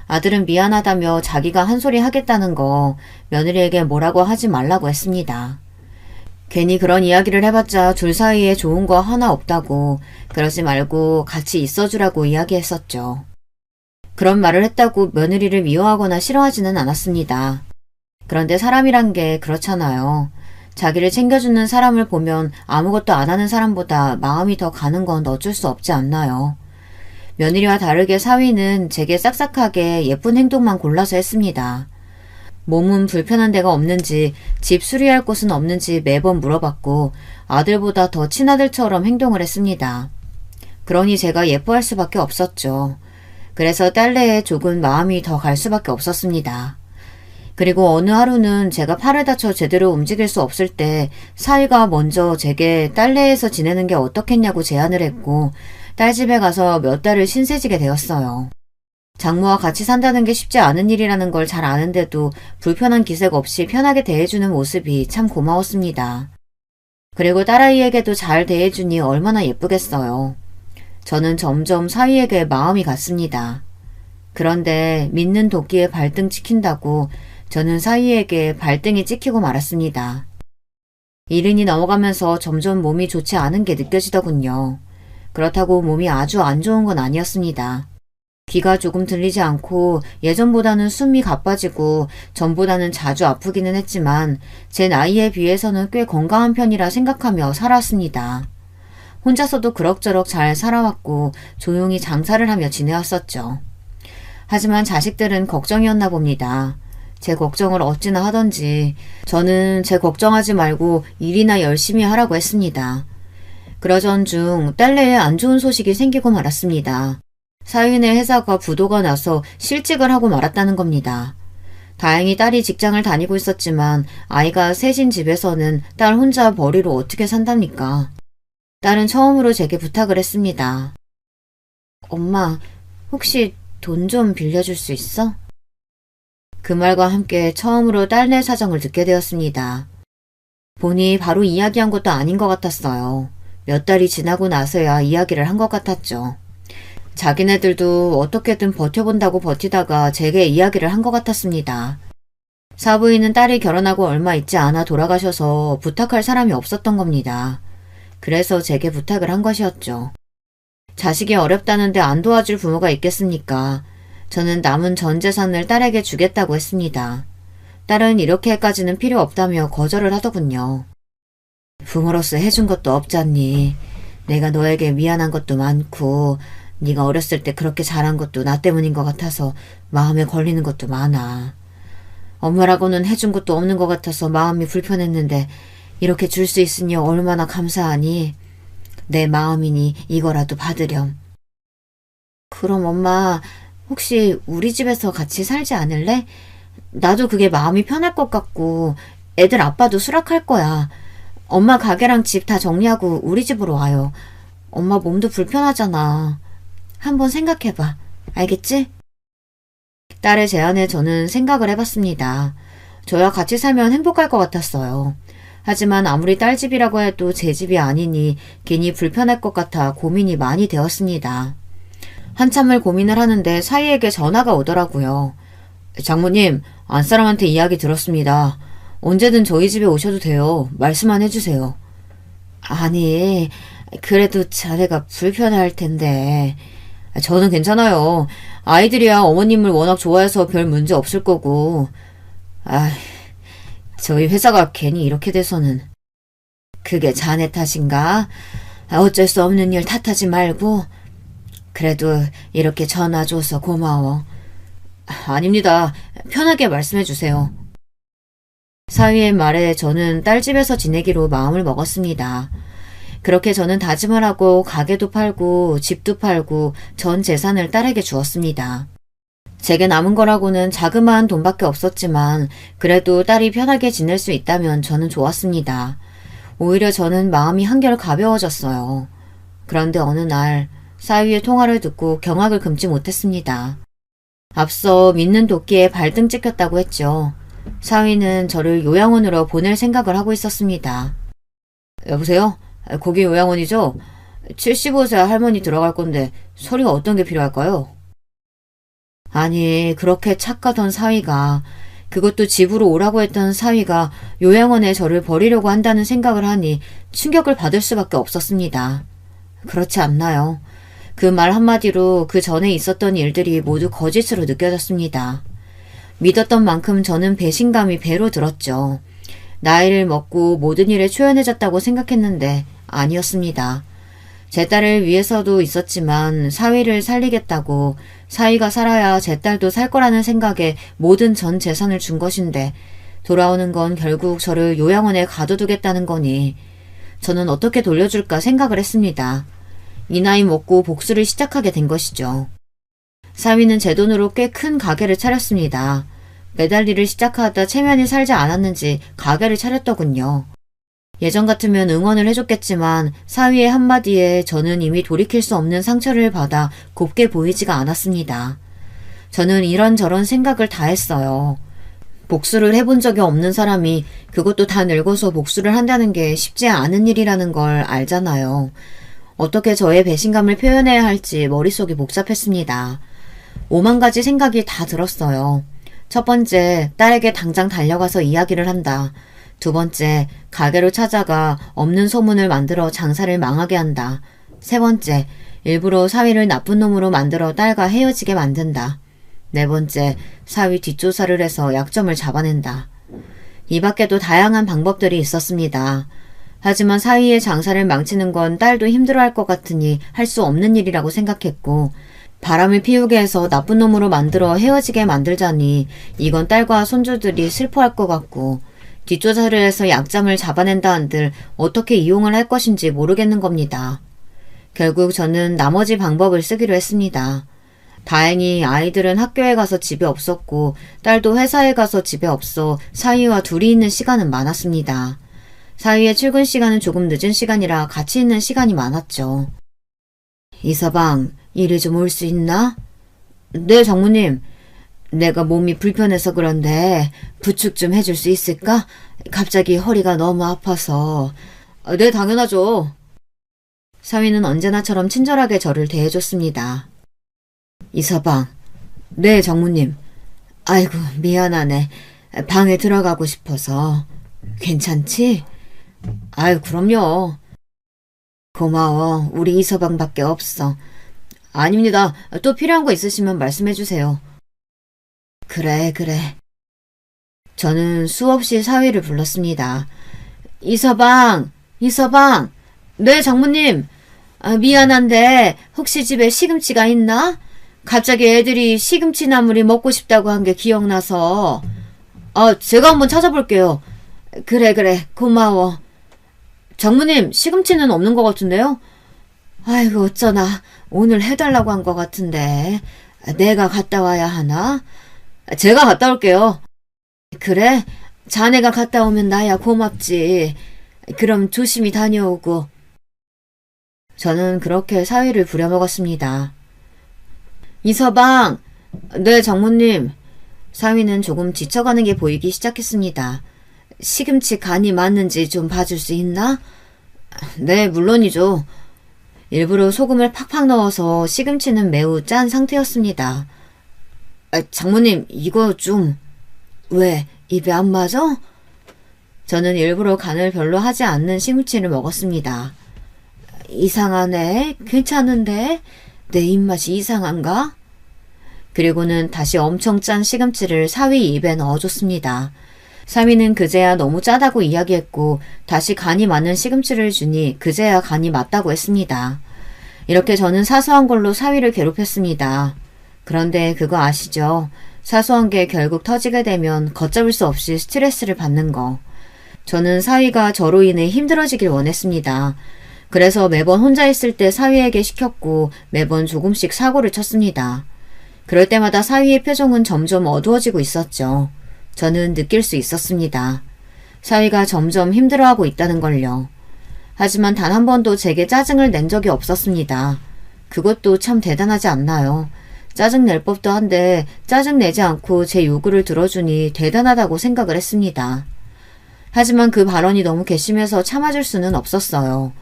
아들은 미안하다며 자기가 한 소리 하겠다는 거 며느리에게 뭐라고 하지 말라고 했습니다. 괜히 그런 이야기를 해봤자 둘 사이에 좋은 거 하나 없다고 그러지 말고 같이 있어주라고 이야기했었죠. 그런 말을 했다고 며느리를 미워하거나 싫어하지는 않았습니다. 그런데 사람이란 게 그렇잖아요. 자기를 챙겨주는 사람을 보면 아무것도 안 하는 사람보다 마음이 더 가는 건 어쩔 수 없지 않나요? 며느리와 다르게 사위는 제게 싹싹하게 예쁜 행동만 골라서 했습니다. 몸은 불편한 데가 없는지 집 수리할 곳은 없는지 매번 물어봤고 아들보다 더 친아들처럼 행동을 했습니다. 그러니 제가 예뻐할 수밖에 없었죠. 그래서 딸내에 조금 마음이 더 갈 수밖에 없었습니다. 그리고 어느 하루는 제가 팔을 다쳐 제대로 움직일 수 없을 때 사위가 먼저 제게 딸내에서 지내는 게 어떻겠냐고 제안을 했고 딸 집에 가서 몇 달을 신세지게 되었어요. 장모와 같이 산다는 게 쉽지 않은 일이라는 걸 잘 아는데도 불편한 기색 없이 편하게 대해주는 모습이 참 고마웠습니다. 그리고 딸아이에게도 잘 대해주니 얼마나 예쁘겠어요. 저는 점점 사위에게 마음이 갔습니다. 그런데 믿는 도끼에 발등 찍힌다고 저는 사위에게 발등이 찍히고 말았습니다. 이른이 넘어가면서 점점 몸이 좋지 않은 게 느껴지더군요. 그렇다고 몸이 아주 안 좋은 건 아니었습니다. 귀가 조금 들리지 않고 예전보다는 숨이 가빠지고 전보다는 자주 아프기는 했지만 제 나이에 비해서는 꽤 건강한 편이라 생각하며 살았습니다. 혼자서도 그럭저럭 잘 살아왔고 조용히 장사를 하며 지내왔었죠. 하지만 자식들은 걱정이었나 봅니다. 제 걱정을 어찌나 하던지 저는 제 걱정하지 말고 일이나 열심히 하라고 했습니다. 그러던 중 딸내에 안 좋은 소식이 생기고 말았습니다. 사위네 회사가 부도가 나서 실직을 하고 말았다는 겁니다. 다행히 딸이 직장을 다니고 있었지만 아이가 셋인 집에서는 딸 혼자 벌이로 어떻게 산답니까? 딸은 처음으로 제게 부탁을 했습니다. 엄마, 혹시 돈 좀 빌려줄 수 있어? 그 말과 함께 처음으로 딸내 사정을 듣게 되었습니다. 보니 바로 이야기한 것도 아닌 것 같았어요. 몇 달이 지나고 나서야 이야기를 한 것 같았죠. 자기네들도 어떻게든 버텨본다고 버티다가 제게 이야기를 한 것 같았습니다. 사부인은 딸이 결혼하고 얼마 있지 않아 돌아가셔서 부탁할 사람이 없었던 겁니다. 그래서 제게 부탁을 한 것이었죠. 자식이 어렵다는데 안 도와줄 부모가 있겠습니까? 저는 남은 전 재산을 딸에게 주겠다고 했습니다. 딸은 이렇게까지는 필요 없다며 거절을 하더군요. 부모로서 해준 것도 없잖니. 내가 너에게 미안한 것도 많고 네가 어렸을 때 그렇게 잘한 것도 나 때문인 것 같아서 마음에 걸리는 것도 많아. 엄마라고는 해준 것도 없는 것 같아서 마음이 불편했는데 이렇게 줄 수 있으니 얼마나 감사하니. 내 마음이니 이거라도 받으렴. 그럼 엄마 혹시 우리 집에서 같이 살지 않을래? 나도 그게 마음이 편할 것 같고 애들 아빠도 수락할 거야. 엄마 가게랑 집 다 정리하고 우리 집으로 와요. 엄마 몸도 불편하잖아. 한번 생각해봐. 알겠지? 딸의 제안에 저는 생각을 해봤습니다. 저와 같이 살면 행복할 것 같았어요. 하지만 아무리 딸 집이라고 해도 제 집이 아니니 괜히 불편할 것 같아 고민이 많이 되었습니다. 한참을 고민을 하는데 사위에게 전화가 오더라고요. 장모님, 안사람한테 이야기 들었습니다. 언제든 저희 집에 오셔도 돼요. 말씀만 해주세요. 아니, 그래도 자네가 불편할 텐데. 저는 괜찮아요. 아이들이야 어머님을 워낙 좋아해서 별 문제 없을 거고. 저희 회사가 괜히 이렇게 돼서는. 그게 자네 탓인가? 어쩔 수 없는 일 탓하지 말고. 그래도 이렇게 전화 줘서 고마워. 아닙니다. 편하게 말씀해 주세요. 사위의 말에 저는 딸 집에서 지내기로 마음을 먹었습니다. 그렇게 저는 다짐을 하고 가게도 팔고 집도 팔고 전 재산을 딸에게 주었습니다. 제게 남은 거라고는 자그마한 돈밖에 없었지만 그래도 딸이 편하게 지낼 수 있다면 저는 좋았습니다. 오히려 저는 마음이 한결 가벼워졌어요. 그런데 어느 날 사위의 통화를 듣고 경악을 금치 못했습니다. 앞서 믿는 도끼에 발등 찍혔다고 했죠. 사위는 저를 요양원으로 보낼 생각을 하고 있었습니다. 여보세요? 거기 요양원이죠? 75세 할머니 들어갈 건데 서류가 어떤 게 필요할까요? 아니, 그렇게 착하던 사위가, 그것도 집으로 오라고 했던 사위가 요양원에 저를 버리려고 한다는 생각을 하니 충격을 받을 수밖에 없었습니다. 그렇지 않나요? 그 말 한마디로 그 전에 있었던 일들이 모두 거짓으로 느껴졌습니다. 믿었던 만큼 저는 배신감이 배로 들었죠. 나이를 먹고 모든 일에 초연해졌다고 생각했는데 아니었습니다. 제 딸을 위해서도 있었지만 사위를 살리겠다고, 사위가 살아야 제 딸도 살 거라는 생각에 모든 전 재산을 준 것인데 돌아오는 건 결국 저를 요양원에 가둬두겠다는 거니 저는 어떻게 돌려줄까 생각을 했습니다. 이 나이 먹고 복수를 시작하게 된 것이죠. 사위는 제 돈으로 꽤 큰 가게를 차렸습니다. 매달 일을 시작하다 체면이 살지 않았는지 가게를 차렸더군요. 예전 같으면 응원을 해줬겠지만 사위의 한마디에 저는 이미 돌이킬 수 없는 상처를 받아 곱게 보이지가 않았습니다. 저는 이런저런 생각을 다 했어요. 복수를 해본 적이 없는 사람이 그것도 다 늙어서 복수를 한다는 게 쉽지 않은 일이라는 걸 알잖아요. 어떻게 저의 배신감을 표현해야 할지 머릿속이 복잡했습니다. 5만 가지 생각이 다 들었어요. 첫 번째, 딸에게 당장 달려가서 이야기를 한다. 두 번째, 가게로 찾아가 없는 소문을 만들어 장사를 망하게 한다. 세 번째, 일부러 사위를 나쁜 놈으로 만들어 딸과 헤어지게 만든다. 네 번째, 사위 뒷조사를 해서 약점을 잡아낸다. 이 밖에도 다양한 방법들이 있었습니다. 하지만 사위의 장사를 망치는 건 딸도 힘들어할 것 같으니 할 수 없는 일이라고 생각했고, 바람을 피우게 해서 나쁜 놈으로 만들어 헤어지게 만들자니 이건 딸과 손주들이 슬퍼할 것 같고, 뒷조사를 해서 약점을 잡아낸다 한들 어떻게 이용을 할 것인지 모르겠는 겁니다. 결국 저는 나머지 방법을 쓰기로 했습니다. 다행히 아이들은 학교에 가서 집에 없었고 딸도 회사에 가서 집에 없어 사위와 둘이 있는 시간은 많았습니다. 사위의 출근 시간은 조금 늦은 시간이라 같이 있는 시간이 많았죠. 이서방, 이리 좀 올 수 있나? 네, 장모님. 내가 몸이 불편해서 그런데 부축 좀 해줄 수 있을까? 갑자기 허리가 너무 아파서. 네, 당연하죠. 사위는 언제나처럼 친절하게 저를 대해줬습니다. 이서방. 네, 장모님. 아이고, 미안하네. 방에 들어가고 싶어서. 괜찮지? 아유, 그럼요. 고마워. 우리 이서방밖에 없어. 아닙니다. 또 필요한 거 있으시면 말씀해주세요. 그래. 저는 수없이 사위를 불렀습니다. 이서방! 네, 장모님. 미안한데 혹시 집에 시금치가 있나? 갑자기 애들이 시금치 나물이 먹고 싶다고 한 게 기억나서. 제가 한번 찾아볼게요. 그래, 고마워. 장모님, 시금치는 없는 것 같은데요? 아이고, 어쩌나. 오늘 해달라고 한 것 같은데. 내가 갔다 와야 하나? 제가 갔다 올게요. 그래? 자네가 갔다 오면 나야 고맙지. 그럼 조심히 다녀오고. 저는 그렇게 사위를 부려먹었습니다. 이서방! 네, 장모님. 사위는 조금 지쳐가는 게 보이기 시작했습니다. 시금치 간이 맞는지 좀 봐줄 수 있나? 네, 물론이죠. 일부러 소금을 팍팍 넣어서 시금치는 매우 짠 상태였습니다. 장모님, 이거 좀... 왜, 입에 안 맞아? 저는 일부러 간을 별로 하지 않는 시금치를 먹었습니다. 이상하네. 괜찮은데? 내 입맛이 이상한가? 그리고는 다시 엄청 짠 시금치를 사위 입에 넣어줬습니다. 사위는 그제야 너무 짜다고 이야기했고 다시 간이 맞는 시금치를 주니 그제야 간이 맞다고 했습니다. 이렇게 저는 사소한 걸로 사위를 괴롭혔습니다. 그런데 그거 아시죠? 사소한 게 결국 터지게 되면 걷잡을 수 없이 스트레스를 받는 거. 저는 사위가 저로 인해 힘들어지길 원했습니다. 그래서 매번 혼자 있을 때 사위에게 시켰고 매번 조금씩 사고를 쳤습니다. 그럴 때마다 사위의 표정은 점점 어두워지고 있었죠. 저는 느낄 수 있었습니다. 사위가 점점 힘들어하고 있다는 걸요. 하지만 단 한 번도 제게 짜증을 낸 적이 없었습니다. 그것도 참 대단하지 않나요? 짜증 낼 법도 한데 짜증 내지 않고 제 요구를 들어주니 대단하다고 생각을 했습니다. 하지만 그 발언이 너무 괘씸해서 참아줄 수는 없었어요.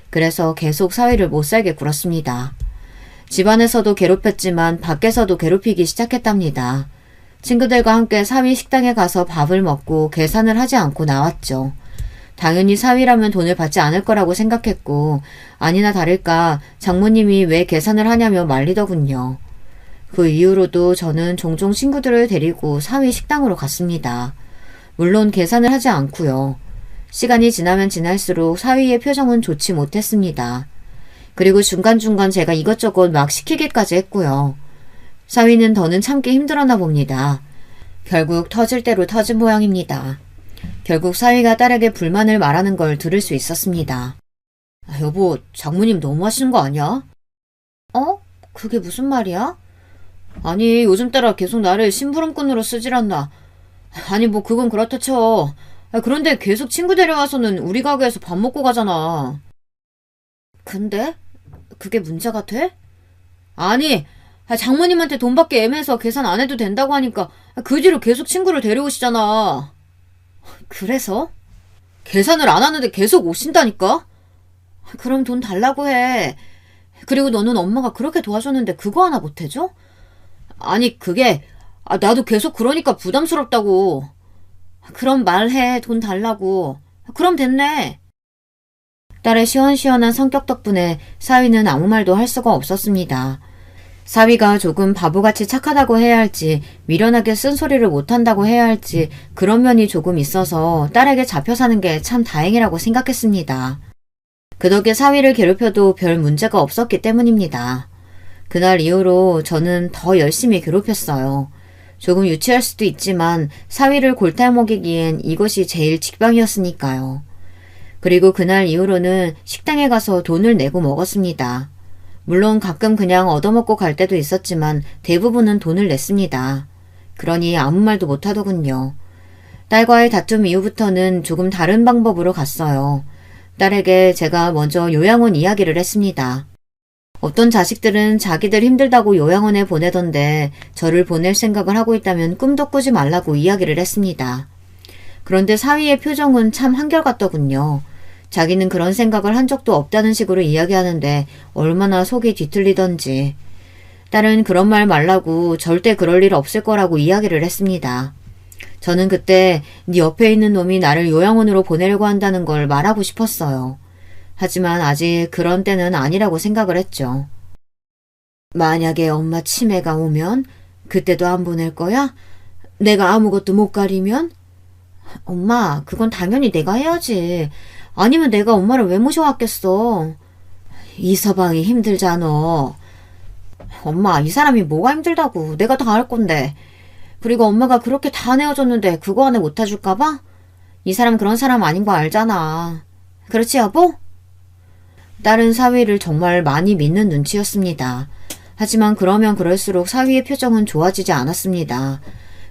그래서 계속 사위를 못살게 굴었습니다. 집안에서도 괴롭혔지만 밖에서도 괴롭히기 시작했답니다. 친구들과 함께 사위 식당에 가서 밥을 먹고 계산을 하지 않고 나왔죠. 당연히 사위라면 돈을 받지 않을 거라고 생각했고 아니나 다를까 장모님이 왜 계산을 하냐며 말리더군요. 그 이후로도 저는 종종 친구들을 데리고 사위 식당으로 갔습니다. 물론 계산을 하지 않고요. 시간이 지나면 지날수록 사위의 표정은 좋지 못했습니다. 그리고 중간중간 제가 이것저것 막 시키기까지 했고요. 사위는 더는 참기 힘들었나 봅니다. 결국 터질 대로 터진 모양입니다. 결국 사위가 딸에게 불만을 말하는 걸 들을 수 있었습니다. 여보, 장모님 너무 하시는 거 아니야? 그게 무슨 말이야? 아니, 요즘 따라 계속 나를 심부름꾼으로 쓰질 않나. 아니, 뭐 그건 그렇다 쳐. 그런데 계속 친구 데려와서는 우리 가게에서 밥 먹고 가잖아. 근데? 그게 문제가 돼? 아니, 장모님한테 돈 받기 애매해서 계산 안 해도 된다고 하니까 그 뒤로 계속 친구를 데려오시잖아. 그래서? 계산을 안 하는데 계속 오신다니까? 그럼 돈 달라고 해. 그리고 너는 엄마가 그렇게 도와줬는데 그거 하나 못해줘? 아니, 그게 나도 계속 그러니까 부담스럽다고. 그럼 말해. 돈 달라고. 그럼 됐네. 딸의 시원시원한 성격 덕분에 사위는 아무 말도 할 수가 없었습니다. 사위가 조금 바보같이 착하다고 해야 할지 미련하게 쓴소리를 못한다고 해야 할지 그런 면이 조금 있어서 딸에게 잡혀 사는 게 참 다행이라고 생각했습니다. 그 덕에 사위를 괴롭혀도 별 문제가 없었기 때문입니다. 그날 이후로 저는 더 열심히 괴롭혔어요. 조금 유치할 수도 있지만 사위를 골탕 먹이기엔 이것이 제일 직방이었으니까요. 그리고 그날 이후로는 식당에 가서 돈을 내고 먹었습니다. 물론 가끔 그냥 얻어먹고 갈 때도 있었지만 대부분은 돈을 냈습니다. 그러니 아무 말도 못하더군요. 딸과의 다툼 이후부터는 조금 다른 방법으로 갔어요. 딸에게 제가 먼저 요양원 이야기를 했습니다. 어떤 자식들은 자기들 힘들다고 요양원에 보내던데 저를 보낼 생각을 하고 있다면 꿈도 꾸지 말라고 이야기를 했습니다. 그런데 사위의 표정은 참 한결같더군요. 자기는 그런 생각을 한 적도 없다는 식으로 이야기하는데 얼마나 속이 뒤틀리던지. 딸은 그런 말 말라고 절대 그럴 일 없을 거라고 이야기를 했습니다. 저는 그때 네 옆에 있는 놈이 나를 요양원으로 보내려고 한다는 걸 말하고 싶었어요. 하지만 아직 그런 때는 아니라고 생각을 했죠. 만약에 엄마 치매가 오면 그때도 안 보낼 거야? 내가 아무것도 못 가리면? 엄마, 그건 당연히 내가 해야지. 아니면 내가 엄마를 왜 모셔왔겠어. 이서방이 힘들잖아. 엄마, 이 사람이 뭐가 힘들다고. 내가 다 할 건데. 그리고 엄마가 그렇게 다 내어줬는데 그거 안에 못 해줄까봐? 이 사람 그런 사람 아닌 거 알잖아. 그렇지 여보? 딸은 사위를 정말 많이 믿는 눈치였습니다. 하지만 그러면 그럴수록 사위의 표정은 좋아지지 않았습니다.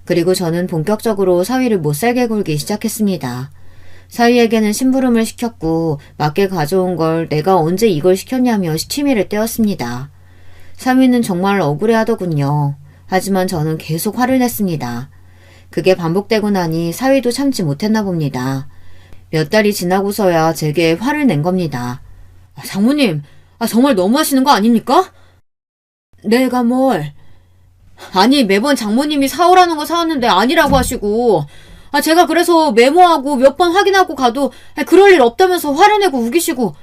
그리고 저는 본격적으로 사위를 못살게 굴기 시작했습니다. 사위에게는 심부름을 시켰고 맞게 가져온 걸 내가 언제 이걸 시켰냐며 시치미를 떼었습니다. 사위는 정말 억울해하더군요. 하지만 저는 계속 화를 냈습니다. 그게 반복되고 나니 사위도 참지 못했나 봅니다. 몇 달이 지나고서야 제게 화를 낸 겁니다. 장모님, 정말 너무하시는 거 아닙니까? 내가 뭘? 아니 매번 장모님이 사오라는 거 사왔는데 아니라고 하시고 제가 그래서 메모하고 몇 번 확인하고 가도 그럴 일 없다면서 화를 내고 우기시고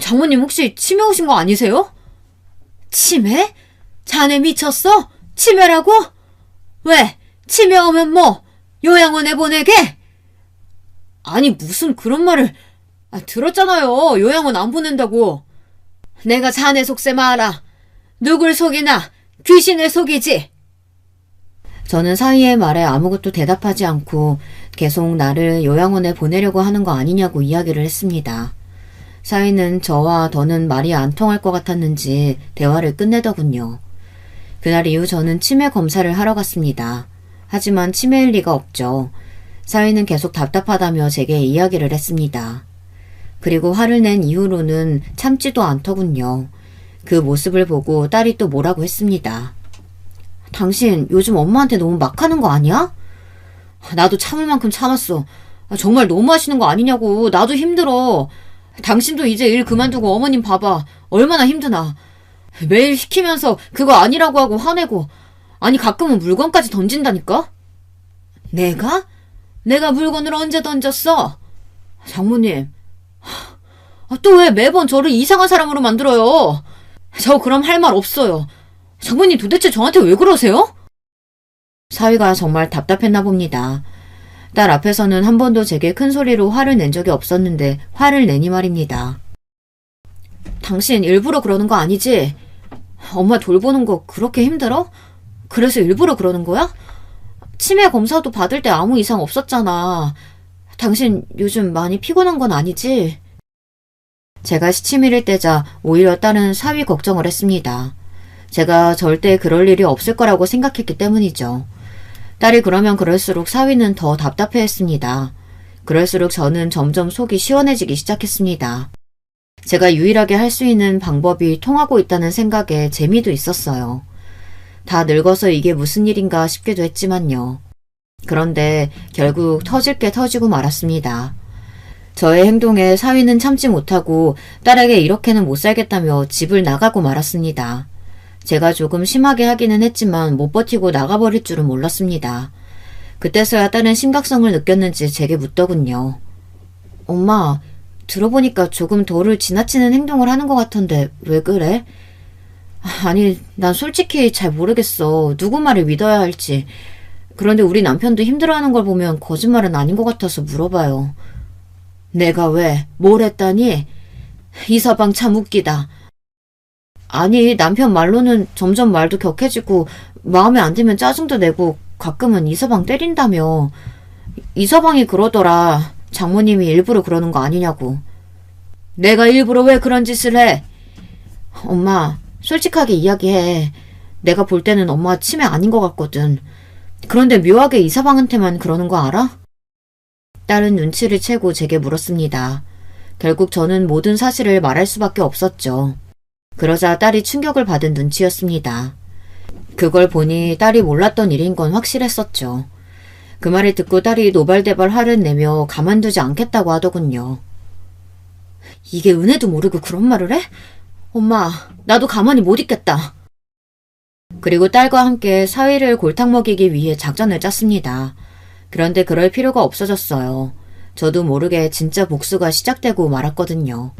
장모님 혹시 치매 오신 거 아니세요? 치매? 자네 미쳤어? 치매라고? 왜? 치매 오면 뭐? 요양원에 보내게? 아니 무슨 그런 말을 들었잖아요. 요양원 안 보낸다고. 내가 자네 속셈 알아. 누굴 속이나 귀신을 속이지. 저는 사위의 말에 아무것도 대답하지 않고 계속 나를 요양원에 보내려고 하는 거 아니냐고 이야기를 했습니다. 사위는 저와 더는 말이 안 통할 것 같았는지 대화를 끝내더군요. 그날 이후 저는 치매 검사를 하러 갔습니다. 하지만 치매일 리가 없죠. 사위는 계속 답답하다며 제게 이야기를 했습니다. 그리고 화를 낸 이후로는 참지도 않더군요. 그 모습을 보고 딸이 또 뭐라고 했습니다. 당신 요즘 엄마한테 너무 막 하는 거 아니야? 나도 참을 만큼 참았어. 정말 너무 하시는 거 아니냐고. 나도 힘들어. 당신도 이제 일 그만두고 어머님 봐봐. 얼마나 힘드나. 매일 시키면서 그거 아니라고 하고 화내고. 아니 가끔은 물건까지 던진다니까? 내가? 내가 물건을 언제 던졌어? 장모님. 또 왜 매번 저를 이상한 사람으로 만들어요? 저 그럼 할 말 없어요. 장모님 도대체 저한테 왜 그러세요? 사위가 정말 답답했나 봅니다. 딸 앞에서는 한 번도 제게 큰 소리로 화를 낸 적이 없었는데 화를 내니 말입니다. 당신 일부러 그러는 거 아니지? 엄마 돌보는 거 그렇게 힘들어? 그래서 일부러 그러는 거야? 치매 검사도 받을 때 아무 이상 없었잖아. 당신 요즘 많이 피곤한 건 아니지? 제가 시치미를 떼자 오히려 딸은 사위 걱정을 했습니다. 제가 절대 그럴 일이 없을 거라고 생각했기 때문이죠. 딸이 그러면 그럴수록 사위는 더 답답해했습니다. 그럴수록 저는 점점 속이 시원해지기 시작했습니다. 제가 유일하게 할 수 있는 방법이 통하고 있다는 생각에 재미도 있었어요. 다 늙어서 이게 무슨 일인가 싶기도 했지만요. 그런데 결국 터질 게 터지고 말았습니다. 저의 행동에 사위는 참지 못하고 딸에게 이렇게는 못 살겠다며 집을 나가고 말았습니다. 제가 조금 심하게 하기는 했지만 못 버티고 나가버릴 줄은 몰랐습니다. 그때서야 딸은 심각성을 느꼈는지 제게 묻더군요. 엄마, 들어보니까 조금 도를 지나치는 행동을 하는 것 같은데 왜 그래? 아니, 난 솔직히 잘 모르겠어. 누구 말을 믿어야 할지. 그런데 우리 남편도 힘들어하는 걸 보면 거짓말은 아닌 것 같아서 물어봐요. 내가 왜? 뭘 했다니? 이서방 참 웃기다. 아니, 남편 말로는 점점 말도 격해지고 마음에 안 들면 짜증도 내고 가끔은 이서방 때린다며. 이서방이 그러더라. 장모님이 일부러 그러는 거 아니냐고. 내가 일부러 왜 그런 짓을 해? 엄마, 솔직하게 이야기해. 내가 볼 때는 엄마 치매 아닌 것 같거든. 그런데 묘하게 이서방한테만 그러는 거 알아? 딸은 눈치를 채고 제게 물었습니다. 결국 저는 모든 사실을 말할 수밖에 없었죠. 그러자 딸이 충격을 받은 눈치였습니다. 그걸 보니 딸이 몰랐던 일인 건 확실했었죠. 그 말을 듣고 딸이 노발대발 화를 내며 가만두지 않겠다고 하더군요. 이게 은혜도 모르고 그런 말을 해? 엄마, 나도 가만히 못 있겠다. 그리고 딸과 함께 사위를 골탕 먹이기 위해 작전을 짰습니다. 그런데 그럴 필요가 없어졌어요. 저도 모르게 진짜 복수가 시작되고 말았거든요.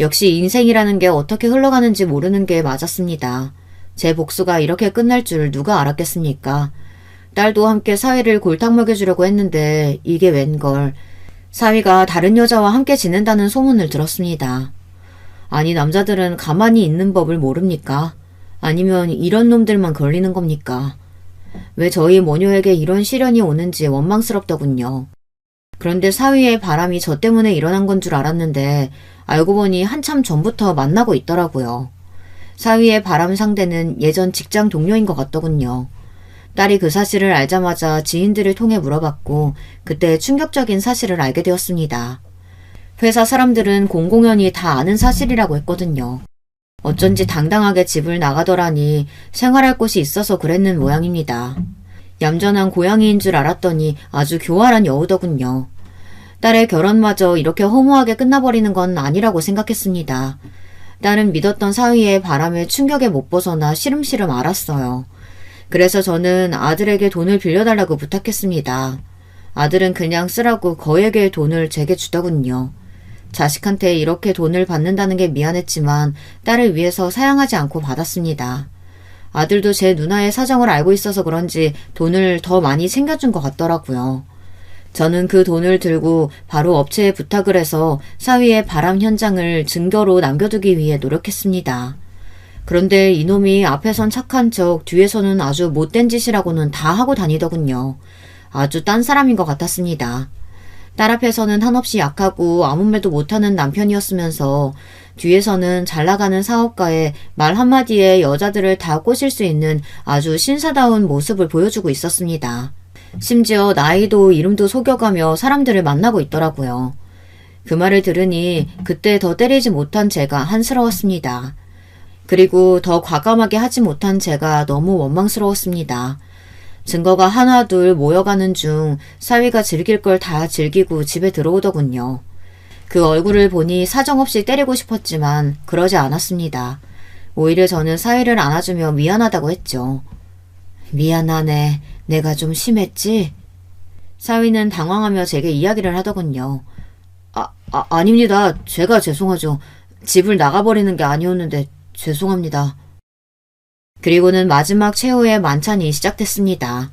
역시 인생이라는 게 어떻게 흘러가는지 모르는 게 맞았습니다. 제 복수가 이렇게 끝날 줄 누가 알았겠습니까? 딸도 함께 사위를 골탕 먹여주려고 했는데 이게 웬걸. 사위가 다른 여자와 함께 지낸다는 소문을 들었습니다. 아니 남자들은 가만히 있는 법을 모릅니까? 아니면 이런 놈들만 걸리는 겁니까? 왜 저희 모녀에게 이런 시련이 오는지 원망스럽더군요. 그런데 사위의 바람이 저 때문에 일어난 건 줄 알았는데 알고 보니 한참 전부터 만나고 있더라고요. 사위의 바람 상대는 예전 직장 동료인 것 같더군요. 딸이 그 사실을 알자마자 지인들을 통해 물어봤고 그때 충격적인 사실을 알게 되었습니다. 회사 사람들은 공공연히 다 아는 사실이라고 했거든요. 어쩐지 당당하게 집을 나가더라니 생활할 곳이 있어서 그랬는 모양입니다. 얌전한 고양이인 줄 알았더니 아주 교활한 여우더군요. 딸의 결혼마저 이렇게 허무하게 끝나버리는 건 아니라고 생각했습니다. 딸은 믿었던 사위의 바람에 충격에 못 벗어나 시름시름 앓았어요. 그래서 저는 아들에게 돈을 빌려달라고 부탁했습니다. 아들은 그냥 쓰라고 거액의 돈을 제게 주더군요. 자식한테 이렇게 돈을 받는다는 게 미안했지만 딸을 위해서 사양하지 않고 받았습니다. 아들도 제 누나의 사정을 알고 있어서 그런지 돈을 더 많이 챙겨준 것 같더라고요. 저는 그 돈을 들고 바로 업체에 부탁을 해서 사위의 바람 현장을 증거로 남겨두기 위해 노력했습니다. 그런데 이놈이 앞에선 착한 척 뒤에서는 아주 못된 짓이라고는 다 하고 다니더군요. 아주 딴 사람인 것 같았습니다. 딸 앞에서는 한없이 약하고 아무 말도 못하는 남편이었으면서 뒤에서는 잘나가는 사업가에 말 한마디에 여자들을 다 꼬실 수 있는 아주 신사다운 모습을 보여주고 있었습니다. 심지어 나이도 이름도 속여가며 사람들을 만나고 있더라고요. 그 말을 들으니 그때 더 때리지 못한 제가 한스러웠습니다. 그리고 더 과감하게 하지 못한 제가 너무 원망스러웠습니다. 증거가 하나둘 모여가는 중 사위가 즐길 걸 다 즐기고 집에 들어오더군요. 그 얼굴을 보니 사정없이 때리고 싶었지만 그러지 않았습니다. 오히려 저는 사위를 안아주며 미안하다고 했죠. 미안하네. 내가 좀 심했지? 사위는 당황하며 제게 이야기를 하더군요. 아닙니다. 제가 죄송하죠. 집을 나가버리는 게 아니었는데 죄송합니다. 그리고는 마지막 최후의 만찬이 시작됐습니다.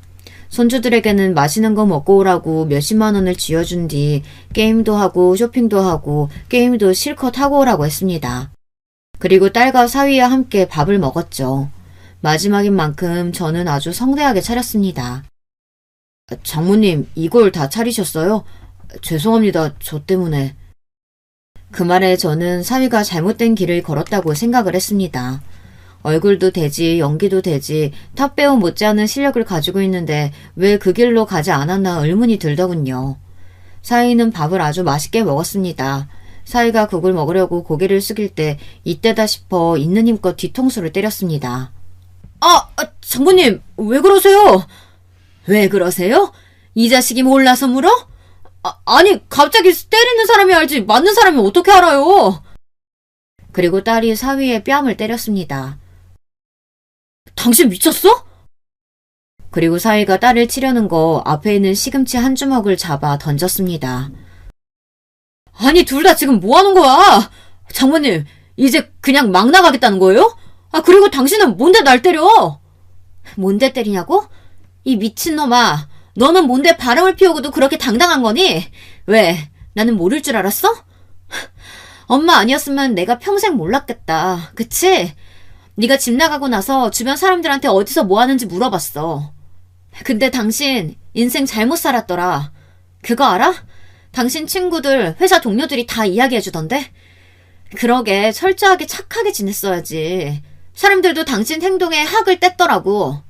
손주들에게는 맛있는 거 먹고 오라고 몇십만 원을 쥐어준 뒤 게임도 하고 쇼핑도 하고 게임도 실컷 하고 오라고 했습니다. 그리고 딸과 사위와 함께 밥을 먹었죠. 마지막인 만큼 저는 아주 성대하게 차렸습니다. 장모님, 이걸 다 차리셨어요? 죄송합니다. 저 때문에. 그 말에 저는 사위가 잘못된 길을 걸었다고 생각을 했습니다. 얼굴도 되지 연기도 되지 탑배우 못지않은 실력을 가지고 있는데 왜 그 길로 가지 않았나 의문이 들더군요. 사위는 밥을 아주 맛있게 먹었습니다. 사위가 국을 먹으려고 고개를 숙일 때 이때다 싶어 있는 힘껏 뒤통수를 때렸습니다. 장모님 왜 그러세요? 왜 그러세요? 이 자식이 몰라서 물어? 아니 갑자기 때리는 사람이 알지 맞는 사람이 어떻게 알아요? 그리고 딸이 사위의 뺨을 때렸습니다. 당신 미쳤어? 그리고 사위가 딸을 치려는 거 앞에 있는 시금치 한 주먹을 잡아 던졌습니다. 아니 둘 다 지금 뭐 하는 거야? 장모님 이제 그냥 막 나가겠다는 거예요? 그리고 당신은 뭔데 날 때려? 뭔데 때리냐고? 이 미친놈아 너는 뭔데 바람을 피우고도 그렇게 당당한 거니? 왜? 나는 모를 줄 알았어? 엄마 아니었으면 내가 평생 몰랐겠다. 그치? 네가 집 나가고 나서 주변 사람들한테 어디서 뭐 하는지 물어봤어. 근데 당신 인생 잘못 살았더라. 그거 알아? 당신 친구들, 회사 동료들이 다 이야기해주던데? 그러게 철저하게 착하게 지냈어야지. 사람들도 당신 행동에 학을 뗐더라고.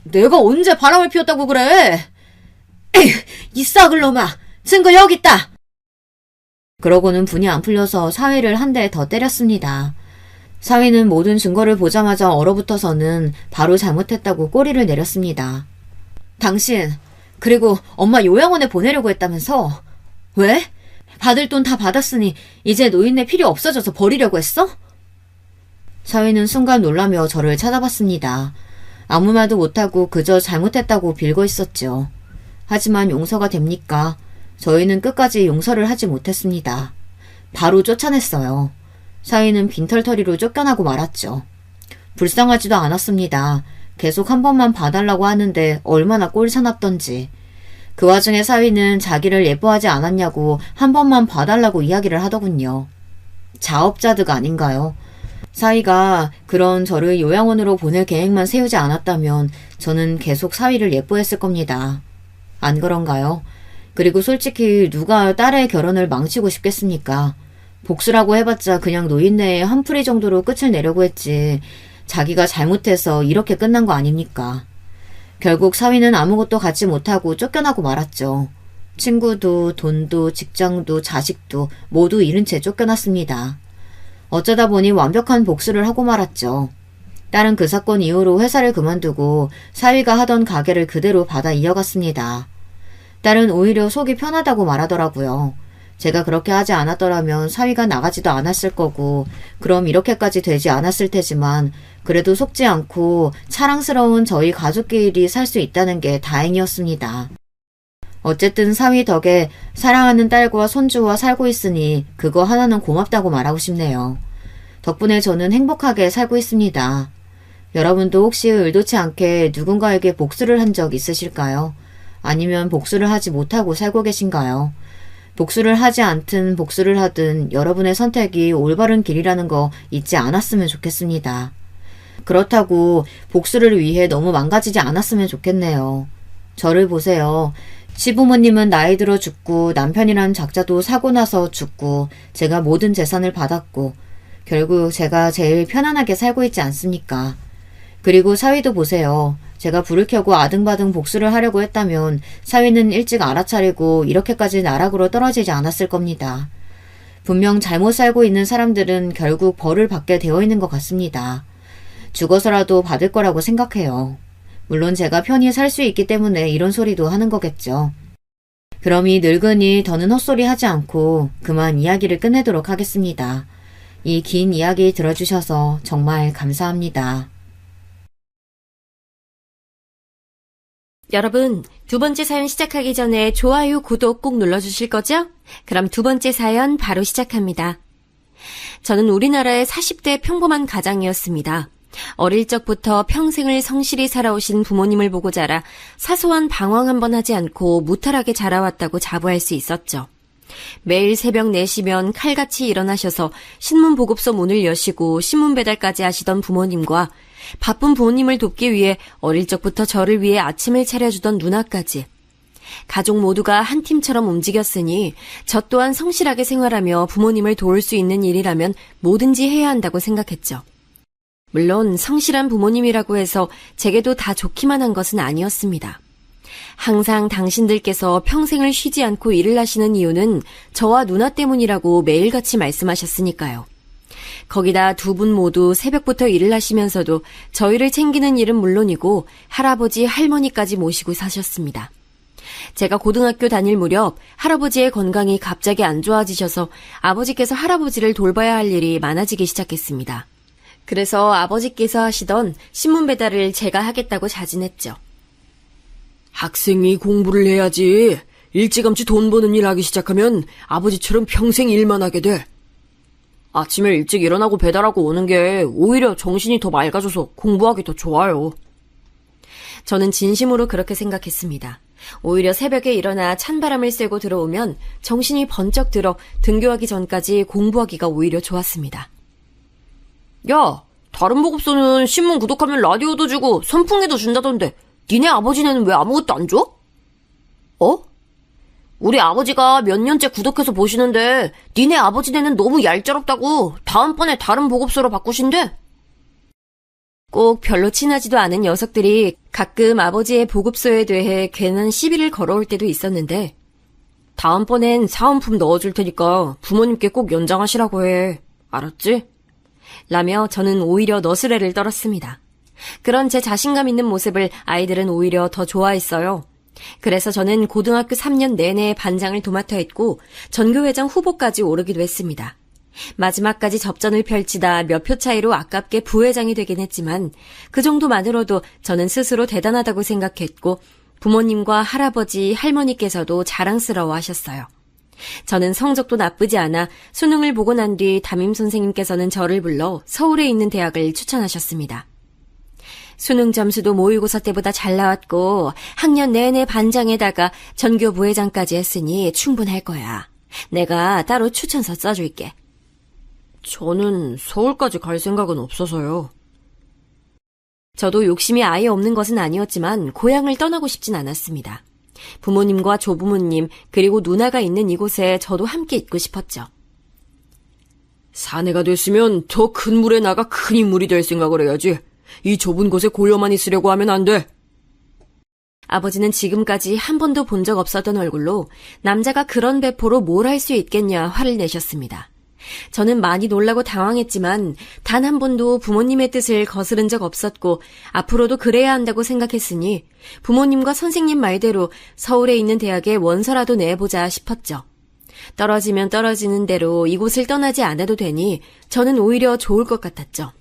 내가 언제 바람을 피웠다고 그래? 에휴, 이 썩을 놈아. 증거 여기 있다. 그러고는 분이 안 풀려서 사위를 한 대 더 때렸습니다. 사위는 모든 증거를 보자마자 얼어붙어서는 바로 잘못했다고 꼬리를 내렸습니다. 당신, 그리고 엄마 요양원에 보내려고 했다면서? 왜? 받을 돈 다 받았으니 이제 노인네 필요 없어져서 버리려고 했어? 사위는 순간 놀라며 저를 쳐다봤습니다. 아무 말도 못하고 그저 잘못했다고 빌고 있었죠. 하지만 용서가 됩니까? 저희는 끝까지 용서를 하지 못했습니다. 바로 쫓아냈어요. 사위는 빈털터리로 쫓겨나고 말았죠. 불쌍하지도 않았습니다. 계속 한 번만 봐달라고 하는데 얼마나 꼴사납던지. 그 와중에 사위는 자기를 예뻐하지 않았냐고 한 번만 봐달라고 이야기를 하더군요. 자업자득 아닌가요? 사위가 그런 저를 요양원으로 보낼 계획만 세우지 않았다면 저는 계속 사위를 예뻐했을 겁니다. 안 그런가요? 그리고 솔직히 누가 딸의 결혼을 망치고 싶겠습니까? 복수라고 해봤자 그냥 노인네의 한풀이 정도로 끝을 내려고 했지 자기가 잘못해서 이렇게 끝난 거 아닙니까? 결국 사위는 아무것도 갖지 못하고 쫓겨나고 말았죠. 친구도 돈도 직장도 자식도 모두 잃은 채 쫓겨났습니다. 어쩌다 보니 완벽한 복수를 하고 말았죠. 딸은 그 사건 이후로 회사를 그만두고 사위가 하던 가게를 그대로 받아 이어갔습니다. 딸은 오히려 속이 편하다고 말하더라고요. 제가 그렇게 하지 않았더라면 사위가 나가지도 않았을 거고 그럼 이렇게까지 되지 않았을 테지만 그래도 속지 않고 사랑스러운 저희 가족끼리 살 수 있다는 게 다행이었습니다. 어쨌든 사위 덕에 사랑하는 딸과 손주와 살고 있으니 그거 하나는 고맙다고 말하고 싶네요. 덕분에 저는 행복하게 살고 있습니다. 여러분도 혹시 의도치 않게 누군가에게 복수를 한 적 있으실까요? 아니면 복수를 하지 못하고 살고 계신가요? 복수를 하지 않든 복수를 하든 여러분의 선택이 올바른 길이라는 거 잊지 않았으면 좋겠습니다. 그렇다고 복수를 위해 너무 망가지지 않았으면 좋겠네요. 저를 보세요. 시부모님은 나이 들어 죽고 남편이란 작자도 사고 나서 죽고 제가 모든 재산을 받았고 결국 제가 제일 편안하게 살고 있지 않습니까? 그리고 사위도 보세요. 제가 불을 켜고 아등바등 복수를 하려고 했다면 사위는 일찍 알아차리고 이렇게까지 나락으로 떨어지지 않았을 겁니다. 분명 잘못 살고 있는 사람들은 결국 벌을 받게 되어 있는 것 같습니다. 죽어서라도 받을 거라고 생각해요. 물론 제가 편히 살 수 있기 때문에 이런 소리도 하는 거겠죠. 그럼 이 늙은이 더는 헛소리 하지 않고 그만 이야기를 끝내도록 하겠습니다. 이 긴 이야기 들어주셔서 정말 감사합니다. 여러분, 두 번째 사연 시작하기 전에 좋아요, 구독 꼭 눌러주실 거죠? 그럼 두 번째 사연 바로 시작합니다. 저는 우리나라의 40대 평범한 가장이었습니다. 어릴 적부터 평생을 성실히 살아오신 부모님을 보고 자라 사소한 방황 한 번 하지 않고 무탈하게 자라왔다고 자부할 수 있었죠. 매일 새벽 4시면 칼같이 일어나셔서 신문 보급소 문을 여시고 신문 배달까지 하시던 부모님과 바쁜 부모님을 돕기 위해 어릴 적부터 저를 위해 아침을 차려주던 누나까지 가족 모두가 한 팀처럼 움직였으니 저 또한 성실하게 생활하며 부모님을 도울 수 있는 일이라면 뭐든지 해야 한다고 생각했죠. 물론 성실한 부모님이라고 해서 제게도 다 좋기만 한 것은 아니었습니다. 항상 당신들께서 평생을 쉬지 않고 일을 하시는 이유는 저와 누나 때문이라고 매일같이 말씀하셨으니까요. 거기다 두 분 모두 새벽부터 일을 하시면서도 저희를 챙기는 일은 물론이고 할아버지, 할머니까지 모시고 사셨습니다. 제가 고등학교 다닐 무렵 할아버지의 건강이 갑자기 안 좋아지셔서 아버지께서 할아버지를 돌봐야 할 일이 많아지기 시작했습니다. 그래서 아버지께서 하시던 신문 배달을 제가 하겠다고 자진했죠. 학생이 공부를 해야지. 일찌감치 돈 버는 일 하기 시작하면 아버지처럼 평생 일만 하게 돼. 아침에 일찍 일어나고 배달하고 오는 게 오히려 정신이 더 맑아져서 공부하기 더 좋아요. 저는 진심으로 그렇게 생각했습니다. 오히려 새벽에 일어나 찬바람을 쐬고 들어오면 정신이 번쩍 들어 등교하기 전까지 공부하기가 오히려 좋았습니다. 야, 다른 보급소는 신문 구독하면 라디오도 주고 선풍기도 준다던데 니네 아버지네는 왜 아무것도 안 줘? 어? 우리 아버지가 몇 년째 구독해서 보시는데 니네 아버지네는 너무 얄짤없다고 다음번에 다른 보급소로 바꾸신대. 꼭 별로 친하지도 않은 녀석들이 가끔 아버지의 보급소에 대해 괜한 시비를 걸어올 때도 있었는데 다음번엔 사은품 넣어줄 테니까 부모님께 꼭 연장하시라고 해. 알았지? 라며 저는 오히려 너스레를 떨었습니다. 그런 제 자신감 있는 모습을 아이들은 오히려 더 좋아했어요. 그래서 저는 고등학교 3년 내내 반장을 도맡아 했고 전교회장 후보까지 오르기도 했습니다. 마지막까지 접전을 펼치다 몇 표 차이로 아깝게 부회장이 되긴 했지만 그 정도만으로도 저는 스스로 대단하다고 생각했고 부모님과 할아버지, 할머니께서도 자랑스러워 하셨어요. 저는 성적도 나쁘지 않아 수능을 보고 난 뒤 담임 선생님께서는 저를 불러 서울에 있는 대학을 추천하셨습니다. 수능 점수도 모의고사 때보다 잘 나왔고 학년 내내 반장에다가 전교 부회장까지 했으니 충분할 거야. 내가 따로 추천서 써줄게. 저는 서울까지 갈 생각은 없어서요. 저도 욕심이 아예 없는 것은 아니었지만 고향을 떠나고 싶진 않았습니다. 부모님과 조부모님 그리고 누나가 있는 이곳에 저도 함께 있고 싶었죠. 사내가 됐으면 더 큰 물에 나가 큰 인물이 될 생각을 해야지. 이 좁은 곳에 고여만 있으려고 하면 안 돼. 아버지는 지금까지 한 번도 본 적 없었던 얼굴로 남자가 그런 배포로 뭘 할 수 있겠냐 화를 내셨습니다. 저는 많이 놀라고 당황했지만 단 한 번도 부모님의 뜻을 거스른 적 없었고 앞으로도 그래야 한다고 생각했으니 부모님과 선생님 말대로 서울에 있는 대학에 원서라도 내보자 싶었죠. 떨어지면 떨어지는 대로 이곳을 떠나지 않아도 되니 저는 오히려 좋을 것 같았죠.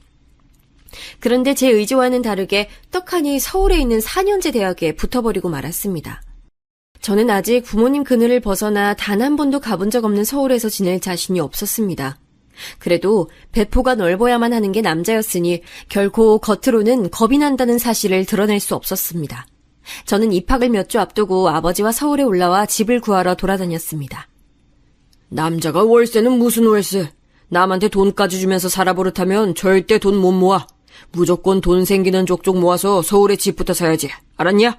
그런데 제 의지와는 다르게 떡하니 서울에 있는 4년제 대학에 붙어버리고 말았습니다. 저는 아직 부모님 그늘을 벗어나 단 한 번도 가본 적 없는 서울에서 지낼 자신이 없었습니다. 그래도 배포가 넓어야만 하는 게 남자였으니 결코 겉으로는 겁이 난다는 사실을 드러낼 수 없었습니다. 저는 입학을 몇 주 앞두고 아버지와 서울에 올라와 집을 구하러 돌아다녔습니다. 남자가 월세는 무슨 월세? 남한테 돈까지 주면서 살아버릇하면 절대 돈 못 모아. 무조건 돈 생기는 족족 모아서 서울에 집부터 사야지. 알았냐?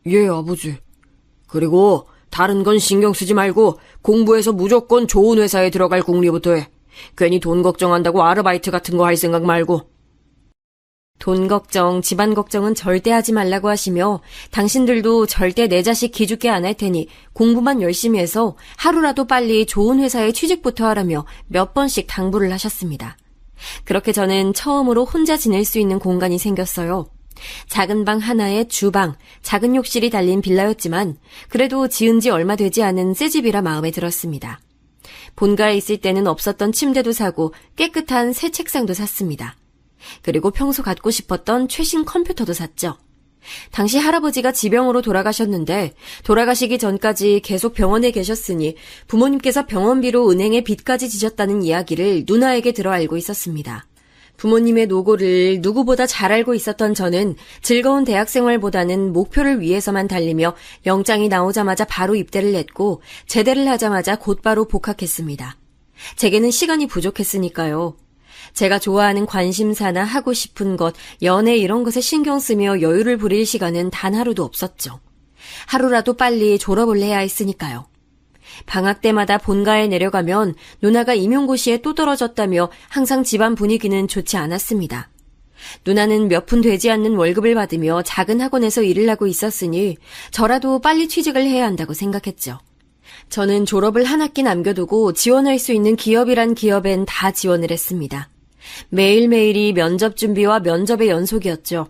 예, 아버지. 그리고 다른 건 신경 쓰지 말고 공부해서 무조건 좋은 회사에 들어갈 궁리부터 해. 괜히 돈 걱정한다고 아르바이트 같은 거 할 생각 말고. 돈 걱정, 집안 걱정은 절대 하지 말라고 하시며 당신들도 절대 내 자식 기죽게 안 할 테니 공부만 열심히 해서 하루라도 빨리 좋은 회사에 취직부터 하라며 몇 번씩 당부를 하셨습니다. 그렇게 저는 처음으로 혼자 지낼 수 있는 공간이 생겼어요. 작은 방 하나에 주방, 작은 욕실이 달린 빌라였지만 그래도 지은 지 얼마 되지 않은 새 집이라 마음에 들었습니다. 본가에 있을 때는 없었던 침대도 사고 깨끗한 새 책상도 샀습니다. 그리고 평소 갖고 싶었던 최신 컴퓨터도 샀죠. 당시 할아버지가 지병으로 돌아가셨는데 돌아가시기 전까지 계속 병원에 계셨으니 부모님께서 병원비로 은행에 빚까지 지셨다는 이야기를 누나에게 들어 알고 있었습니다. 부모님의 노고를 누구보다 잘 알고 있었던 저는 즐거운 대학생활보다는 목표를 위해서만 달리며 영장이 나오자마자 바로 입대를 냈고 제대를 하자마자 곧바로 복학했습니다. 제게는 시간이 부족했으니까요. 제가 좋아하는 관심사나 하고 싶은 것, 연애 이런 것에 신경 쓰며 여유를 부릴 시간은 단 하루도 없었죠. 하루라도 빨리 졸업을 해야 했으니까요. 방학 때마다 본가에 내려가면 누나가 임용고시에 또 떨어졌다며 항상 집안 분위기는 좋지 않았습니다. 누나는 몇 푼 되지 않는 월급을 받으며 작은 학원에서 일을 하고 있었으니 저라도 빨리 취직을 해야 한다고 생각했죠. 저는 졸업을 한 학기 남겨두고 지원할 수 있는 기업이란 기업엔 다 지원을 했습니다. 매일매일이 면접 준비와 면접의 연속이었죠.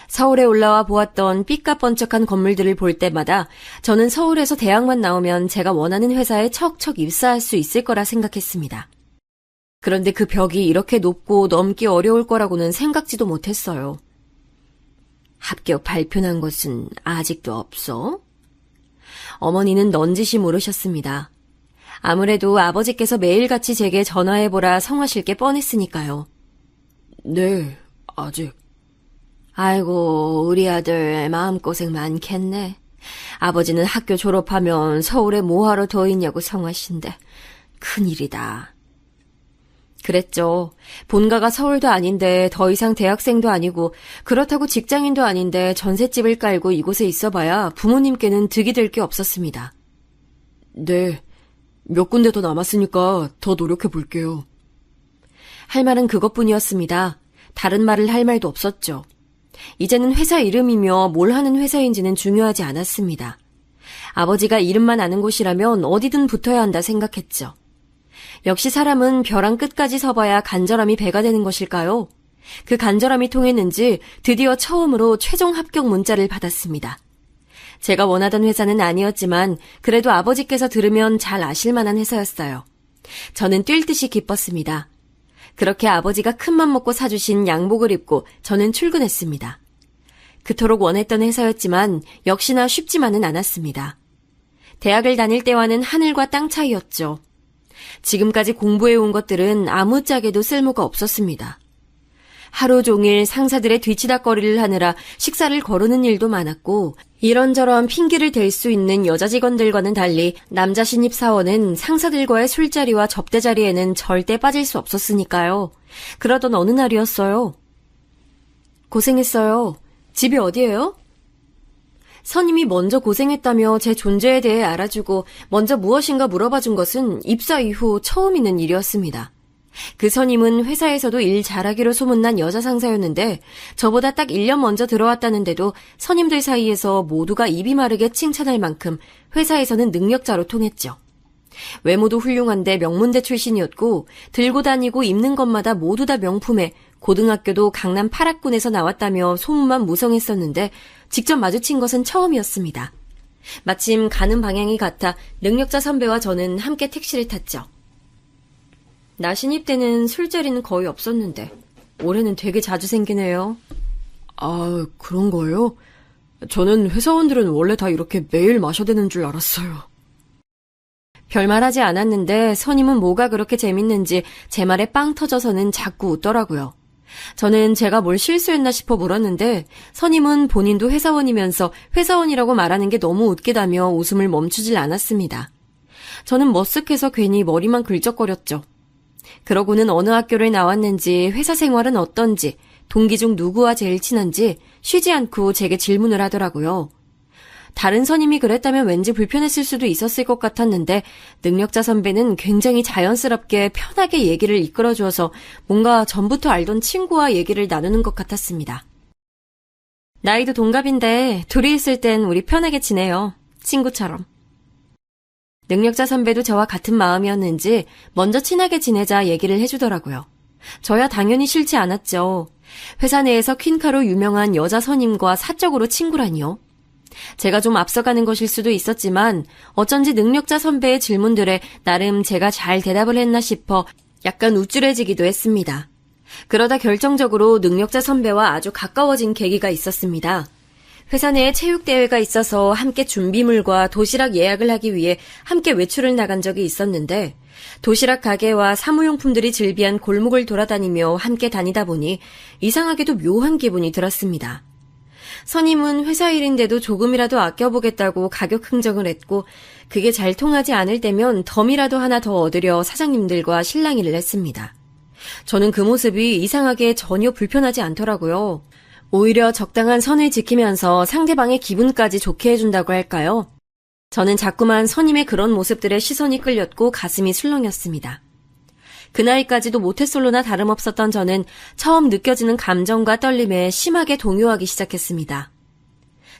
서울에 올라와 보았던 삐까뻔쩍한 건물들을 볼 때마다 저는 서울에서 대학만 나오면 제가 원하는 회사에 척척 입사할 수 있을 거라 생각했습니다. 그런데 그 벽이 이렇게 높고 넘기 어려울 거라고는 생각지도 못했어요. 합격 발표난 것은 아직도 없어? 어머니는 넌지시 물으셨습니다. 아무래도 아버지께서 매일같이 제게 전화해보라 성하실 게 뻔했으니까요. 네, 아직. 아이고, 우리 아들 마음고생 많겠네. 아버지는 학교 졸업하면 서울에 뭐하러 더 있냐고 성하신데 큰일이다. 그랬죠. 본가가 서울도 아닌데 더 이상 대학생도 아니고 그렇다고 직장인도 아닌데 전셋집을 깔고 이곳에 있어봐야 부모님께는 득이 될 게 없었습니다. 네, 몇 군데 더 남았으니까 더 노력해 볼게요. 할 말은 그것뿐이었습니다. 다른 말을 할 말도 없었죠. 이제는 회사 이름이며 뭘 하는 회사인지는 중요하지 않았습니다. 아버지가 이름만 아는 곳이라면 어디든 붙어야 한다 생각했죠. 역시 사람은 벼랑 끝까지 서봐야 간절함이 배가 되는 것일까요? 그 간절함이 통했는지 드디어 처음으로 최종 합격 문자를 받았습니다. 제가 원하던 회사는 아니었지만 그래도 아버지께서 들으면 잘 아실 만한 회사였어요. 저는 뛸 듯이 기뻤습니다. 그렇게 아버지가 큰맘 먹고 사주신 양복을 입고 저는 출근했습니다. 그토록 원했던 회사였지만 역시나 쉽지만은 않았습니다. 대학을 다닐 때와는 하늘과 땅 차이였죠. 지금까지 공부해온 것들은 아무짝에도 쓸모가 없었습니다. 하루 종일 상사들의 뒤치다꺼리를 하느라 식사를 거르는 일도 많았고 이런저런 핑계를 댈 수 있는 여자 직원들과는 달리 남자 신입 사원은 상사들과의 술자리와 접대자리에는 절대 빠질 수 없었으니까요. 그러던 어느 날이었어요. 고생했어요. 집이 어디예요? 선임이 먼저 고생했다며 제 존재에 대해 알아주고 먼저 무엇인가 물어봐준 것은 입사 이후 처음 있는 일이었습니다. 그 선임은 회사에서도 일 잘하기로 소문난 여자 상사였는데 저보다 딱 1년 먼저 들어왔다는데도 선임들 사이에서 모두가 입이 마르게 칭찬할 만큼 회사에서는 능력자로 통했죠. 외모도 훌륭한데 명문대 출신이었고 들고 다니고 입는 것마다 모두 다 명품에 고등학교도 강남 8학군에서 나왔다며 소문만 무성했었는데 직접 마주친 것은 처음이었습니다. 마침 가는 방향이 같아 능력자 선배와 저는 함께 택시를 탔죠. 나 신입 때는 술자리는 거의 없었는데 올해는 되게 자주 생기네요. 아, 그런 거예요? 저는 회사원들은 원래 다 이렇게 매일 마셔대는 줄 알았어요. 별말하지 않았는데 선임은 뭐가 그렇게 재밌는지 제 말에 빵 터져서는 자꾸 웃더라고요. 저는 제가 뭘 실수했나 싶어 물었는데 선임은 본인도 회사원이면서 회사원이라고 말하는 게 너무 웃기다며 웃음을 멈추질 않았습니다. 저는 머쓱해서 괜히 머리만 긁적거렸죠. 그러고는 어느 학교를 나왔는지 회사 생활은 어떤지 동기 중 누구와 제일 친한지 쉬지 않고 제게 질문을 하더라고요. 다른 선임이 그랬다면 왠지 불편했을 수도 있었을 것 같았는데 능력자 선배는 굉장히 자연스럽게 편하게 얘기를 이끌어주어서 뭔가 전부터 알던 친구와 얘기를 나누는 것 같았습니다. 나이도 동갑인데 둘이 있을 땐 우리 편하게 지내요. 친구처럼. 능력자 선배도 저와 같은 마음이었는지 먼저 친하게 지내자 얘기를 해주더라고요. 저야 당연히 싫지 않았죠. 회사 내에서 퀸카로 유명한 여자 선임과 사적으로 친구라니요. 제가 좀 앞서가는 것일 수도 있었지만 어쩐지 능력자 선배의 질문들에 나름 제가 잘 대답을 했나 싶어 약간 우쭐해지기도 했습니다. 그러다 결정적으로 능력자 선배와 아주 가까워진 계기가 있었습니다. 회사 내에 체육대회가 있어서 함께 준비물과 도시락 예약을 하기 위해 함께 외출을 나간 적이 있었는데 도시락 가게와 사무용품들이 즐비한 골목을 돌아다니며 함께 다니다 보니 이상하게도 묘한 기분이 들었습니다. 선임은 회사 일인데도 조금이라도 아껴보겠다고 가격 흥정을 했고 그게 잘 통하지 않을 때면 덤이라도 하나 더 얻으려 사장님들과 실랑이를 했습니다. 저는 그 모습이 이상하게 전혀 불편하지 않더라고요. 오히려 적당한 선을 지키면서 상대방의 기분까지 좋게 해준다고 할까요? 저는 자꾸만 선임의 그런 모습들에 시선이 끌렸고 가슴이 술렁였습니다. 그 나이까지도 모태솔로나 다름없었던 저는 처음 느껴지는 감정과 떨림에 심하게 동요하기 시작했습니다.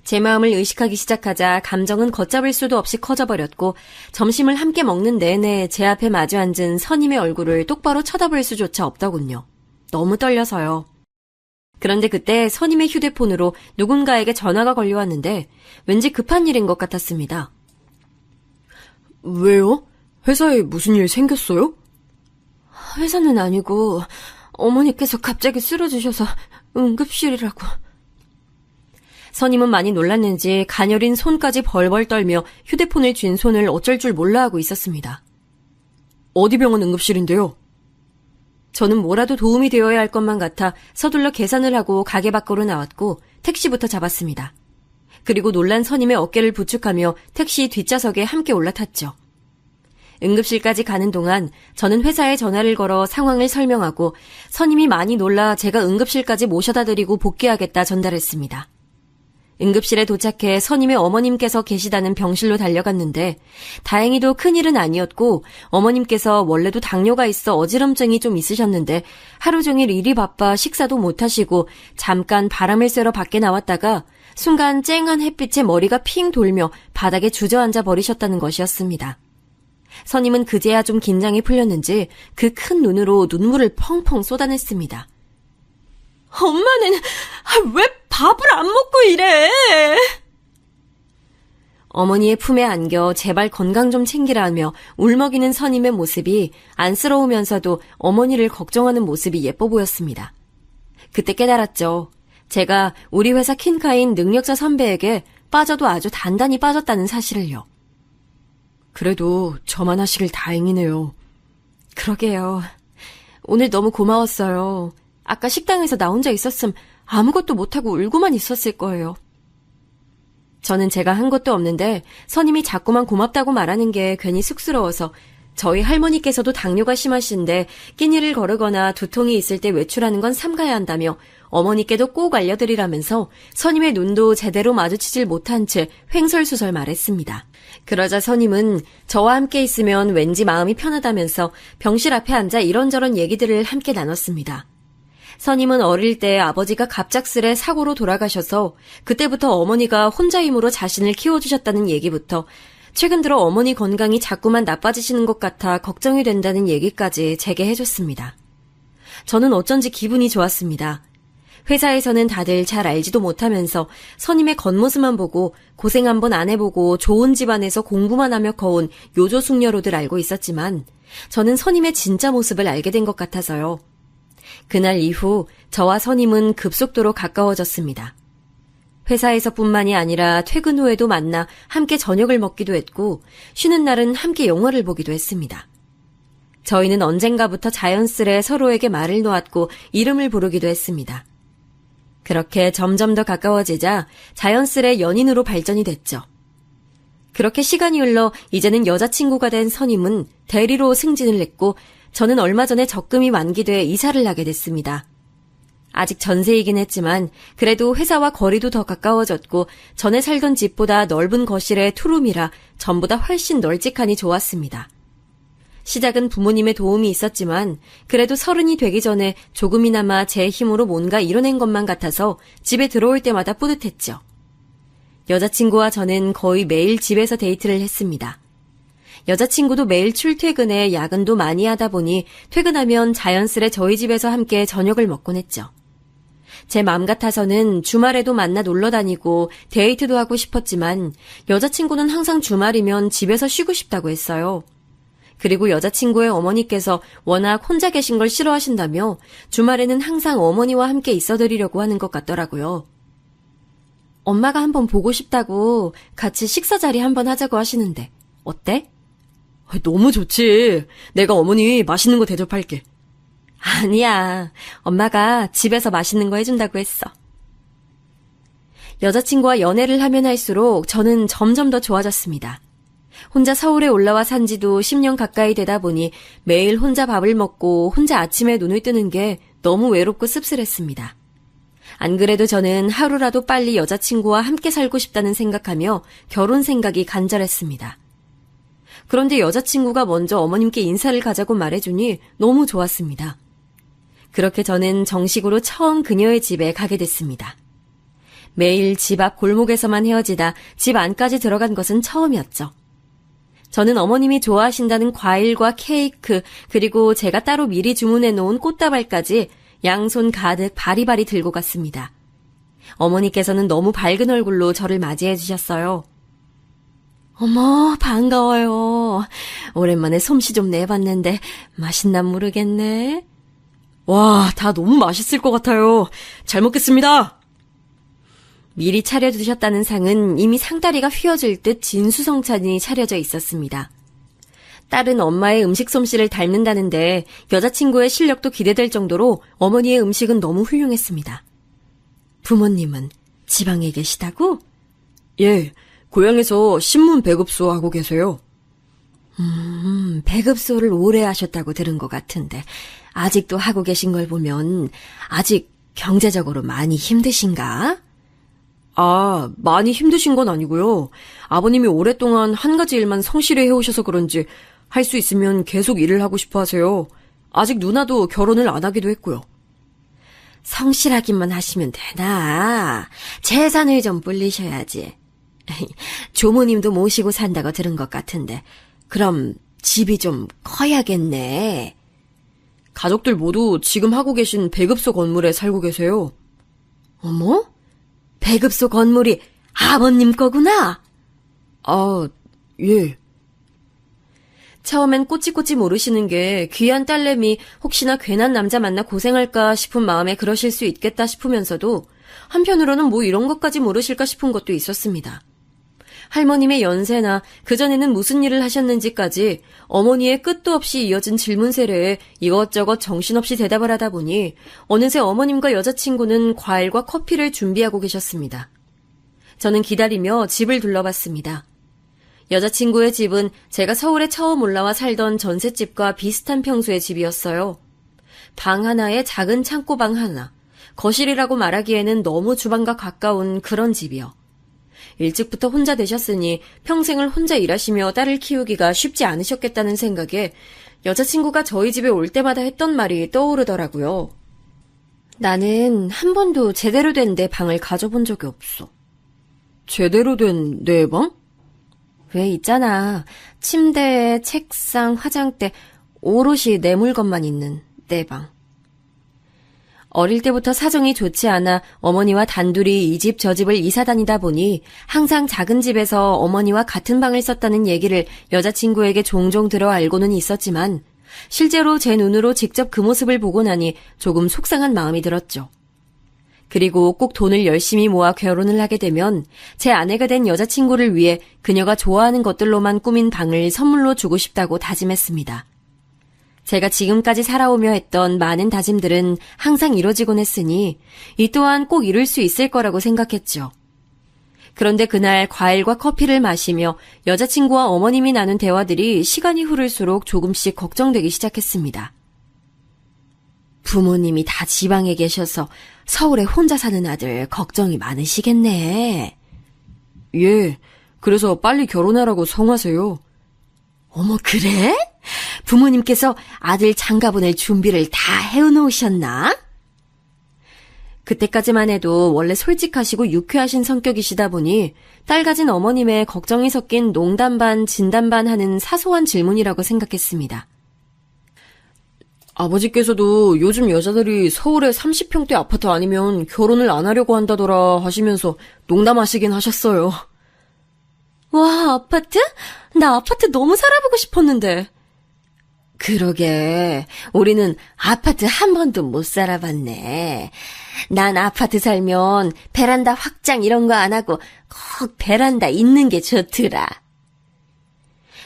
제 마음을 의식하기 시작하자 감정은 걷잡을 수도 없이 커져버렸고 점심을 함께 먹는 내내 제 앞에 마주 앉은 선임의 얼굴을 똑바로 쳐다볼 수조차 없더군요. 너무 떨려서요. 그런데 그때 선임의 휴대폰으로 누군가에게 전화가 걸려왔는데 왠지 급한 일인 것 같았습니다. 왜요? 회사에 무슨 일 생겼어요? 회사는 아니고 어머니께서 갑자기 쓰러지셔서 응급실이라고. 선임은 많이 놀랐는지 가녀린 손까지 벌벌 떨며 휴대폰을 쥔 손을 어쩔 줄 몰라 하고 있었습니다. 어디 병원 응급실인데요? 저는 뭐라도 도움이 되어야 할 것만 같아 서둘러 계산을 하고 가게 밖으로 나왔고 택시부터 잡았습니다. 그리고 놀란 선임의 어깨를 부축하며 택시 뒷좌석에 함께 올라탔죠. 응급실까지 가는 동안 저는 회사에 전화를 걸어 상황을 설명하고 선임이 많이 놀라 제가 응급실까지 모셔다 드리고 복귀하겠다 전달했습니다. 응급실에 도착해 선임의 어머님께서 계시다는 병실로 달려갔는데 다행히도 큰일은 아니었고 어머님께서 원래도 당뇨가 있어 어지럼증이 좀 있으셨는데 하루 종일 일이 바빠 식사도 못하시고 잠깐 바람을 쐬러 밖에 나왔다가 순간 쨍한 햇빛에 머리가 핑 돌며 바닥에 주저앉아 버리셨다는 것이었습니다. 선임은 그제야 좀 긴장이 풀렸는지 그 큰 눈으로 눈물을 펑펑 쏟아냈습니다. 엄마는 왜 밥을 안 먹고 이래? 어머니의 품에 안겨 제발 건강 좀 챙기라며 울먹이는 선임의 모습이 안쓰러우면서도 어머니를 걱정하는 모습이 예뻐 보였습니다. 그때 깨달았죠. 제가 우리 회사 킨카인 능력자 선배에게 빠져도 아주 단단히 빠졌다는 사실을요. 그래도 저만 하시길 다행이네요. 그러게요. 오늘 너무 고마웠어요. 아까 식당에서 나 혼자 있었음 아무것도 못하고 울고만 있었을 거예요. 저는 제가 한 것도 없는데 선임이 자꾸만 고맙다고 말하는 게 괜히 쑥스러워서 저희 할머니께서도 당뇨가 심하신데 끼니를 거르거나 두통이 있을 때 외출하는 건 삼가야 한다며 어머니께도 꼭 알려드리라면서 선임의 눈도 제대로 마주치질 못한 채 횡설수설 말했습니다. 그러자 선임은 저와 함께 있으면 왠지 마음이 편하다면서 병실 앞에 앉아 이런저런 얘기들을 함께 나눴습니다. 선임은 어릴 때 아버지가 갑작스레 사고로 돌아가셔서 그때부터 어머니가 혼자 힘으로 자신을 키워주셨다는 얘기부터 최근 들어 어머니 건강이 자꾸만 나빠지시는 것 같아 걱정이 된다는 얘기까지 제게 해줬습니다. 저는 어쩐지 기분이 좋았습니다. 회사에서는 다들 잘 알지도 못하면서 선임의 겉모습만 보고 고생 한번 안 해보고 좋은 집안에서 공부만 하며 커온 요조숙녀로들 알고 있었지만 저는 선임의 진짜 모습을 알게 된 것 같아서요. 그날 이후 저와 선임은 급속도로 가까워졌습니다. 회사에서뿐만이 아니라 퇴근 후에도 만나 함께 저녁을 먹기도 했고 쉬는 날은 함께 영화를 보기도 했습니다. 저희는 언젠가부터 자연스레 서로에게 말을 놓았고 이름을 부르기도 했습니다. 그렇게 점점 더 가까워지자 자연스레 연인으로 발전이 됐죠. 그렇게 시간이 흘러 이제는 여자친구가 된 선임은 대리로 승진을 했고 저는 얼마 전에 적금이 만기돼 이사를 하게 됐습니다. 아직 전세이긴 했지만 그래도 회사와 거리도 더 가까워졌고 전에 살던 집보다 넓은 거실에 투룸이라 전보다 훨씬 널찍하니 좋았습니다. 시작은 부모님의 도움이 있었지만 그래도 30이 되기 전에 조금이나마 제 힘으로 뭔가 이뤄낸 것만 같아서 집에 들어올 때마다 뿌듯했죠. 여자친구와 저는 거의 매일 집에서 데이트를 했습니다. 여자친구도 매일 출퇴근에 야근도 많이 하다 보니 퇴근하면 자연스레 저희 집에서 함께 저녁을 먹곤 했죠. 제 마음 같아서는 주말에도 만나 놀러 다니고 데이트도 하고 싶었지만 여자친구는 항상 주말이면 집에서 쉬고 싶다고 했어요. 그리고 여자친구의 어머니께서 워낙 혼자 계신 걸 싫어하신다며 주말에는 항상 어머니와 함께 있어드리려고 하는 것 같더라고요. 엄마가 한번 보고 싶다고 같이 식사 자리 한번 하자고 하시는데 어때? 너무 좋지. 내가 어머니 맛있는 거 대접할게. 아니야. 엄마가 집에서 맛있는 거 해준다고 했어. 여자친구와 연애를 하면 할수록 저는 점점 더 좋아졌습니다. 혼자 서울에 올라와 산 지도 10년 가까이 되다 보니 매일 혼자 밥을 먹고 혼자 아침에 눈을 뜨는 게 너무 외롭고 씁쓸했습니다. 안 그래도 저는 하루라도 빨리 여자친구와 함께 살고 싶다는 생각하며 결혼 생각이 간절했습니다. 그런데 여자친구가 먼저 어머님께 인사를 가자고 말해주니 너무 좋았습니다. 그렇게 저는 정식으로 처음 그녀의 집에 가게 됐습니다. 매일 집 앞 골목에서만 헤어지다 집 안까지 들어간 것은 처음이었죠. 저는 어머님이 좋아하신다는 과일과 케이크 그리고 제가 따로 미리 주문해 놓은 꽃다발까지 양손 가득 바리바리 들고 갔습니다. 어머니께서는 너무 밝은 얼굴로 저를 맞이해 주셨어요. 어머, 반가워요. 오랜만에 솜씨 좀 내봤는데 맛있나 모르겠네. 와, 다 너무 맛있을 것 같아요. 잘 먹겠습니다. 미리 차려두셨다는 상은 이미 상다리가 휘어질 듯 진수성찬이 차려져 있었습니다. 딸은 엄마의 음식 솜씨를 닮는다는데 여자친구의 실력도 기대될 정도로 어머니의 음식은 너무 훌륭했습니다. 부모님은 지방에 계시다고? 예, 고향에서 신문 배급소 하고 계세요. 배급소를 오래 하셨다고 들은 것 같은데 아직도 하고 계신 걸 보면 아직 경제적으로 많이 힘드신가? 아, 많이 힘드신 건 아니고요. 아버님이 오랫동안 한 가지 일만 성실히 해오셔서 그런지 할 수 있으면 계속 일을 하고 싶어 하세요. 아직 누나도 결혼을 안 하기도 했고요. 성실하기만 하시면 되나? 재산을 좀 불리셔야지. 조모님도 모시고 산다고 들은 것 같은데 그럼 집이 좀 커야겠네. 가족들 모두 지금 하고 계신 배급소 건물에 살고 계세요. 어머? 배급소 건물이 아버님 거구나? 아, 예. 처음엔 꼬치꼬치 모르시는 게 귀한 딸내미 혹시나 괜한 남자 만나 고생할까 싶은 마음에 그러실 수 있겠다 싶으면서도 한편으로는 뭐 이런 것까지 모르실까 싶은 것도 있었습니다. 할머님의 연세나 그전에는 무슨 일을 하셨는지까지 어머니의 끝도 없이 이어진 질문 세례에 이것저것 정신없이 대답을 하다 보니 어느새 어머님과 여자친구는 과일과 커피를 준비하고 계셨습니다. 저는 기다리며 집을 둘러봤습니다. 여자친구의 집은 제가 서울에 처음 올라와 살던 전셋집과 비슷한 평수의 집이었어요. 방 하나에 작은 창고방 하나, 거실이라고 말하기에는 너무 주방과 가까운 그런 집이요. 일찍부터 혼자 되셨으니 평생을 혼자 일하시며 딸을 키우기가 쉽지 않으셨겠다는 생각에 여자친구가 저희 집에 올 때마다 했던 말이 떠오르더라고요. 나는 한 번도 제대로 된 내 방을 가져본 적이 없어. 제대로 된 내 방? 왜 있잖아. 침대, 책상, 화장대, 오롯이 내 물건만 있는 내 방. 어릴 때부터 사정이 좋지 않아 어머니와 단둘이 이 집 저 집을 이사 다니다 보니 항상 작은 집에서 어머니와 같은 방을 썼다는 얘기를 여자친구에게 종종 들어 알고는 있었지만 실제로 제 눈으로 직접 그 모습을 보고 나니 조금 속상한 마음이 들었죠. 그리고 꼭 돈을 열심히 모아 결혼을 하게 되면 제 아내가 된 여자친구를 위해 그녀가 좋아하는 것들로만 꾸민 방을 선물로 주고 싶다고 다짐했습니다. 제가 지금까지 살아오며 했던 많은 다짐들은 항상 이뤄지곤 했으니 이 또한 꼭 이룰 수 있을 거라고 생각했죠. 그런데 그날 과일과 커피를 마시며 여자친구와 어머님이 나눈 대화들이 시간이 흐를수록 조금씩 걱정되기 시작했습니다. 부모님이 다 지방에 계셔서 서울에 혼자 사는 아들 걱정이 많으시겠네. 예, 그래서 빨리 결혼하라고 성하세요. 어머, 그래? 부모님께서 아들 장가 보낼 준비를 다 해놓으셨나? 그때까지만 해도 원래 솔직하시고 유쾌하신 성격이시다 보니 딸 가진 어머님의 걱정이 섞인 농담 반 진담 반 하는 사소한 질문이라고 생각했습니다. 아버지께서도 요즘 여자들이 서울에 30평대 아파트 아니면 결혼을 안 하려고 한다더라 하시면서 농담하시긴 하셨어요. 와, 아파트? 나 아파트 너무 살아보고 싶었는데. 그러게, 우리는 아파트 한 번도 못 살아봤네. 난 아파트 살면 베란다 확장 이런 거 안 하고 꼭 베란다 있는 게 좋더라.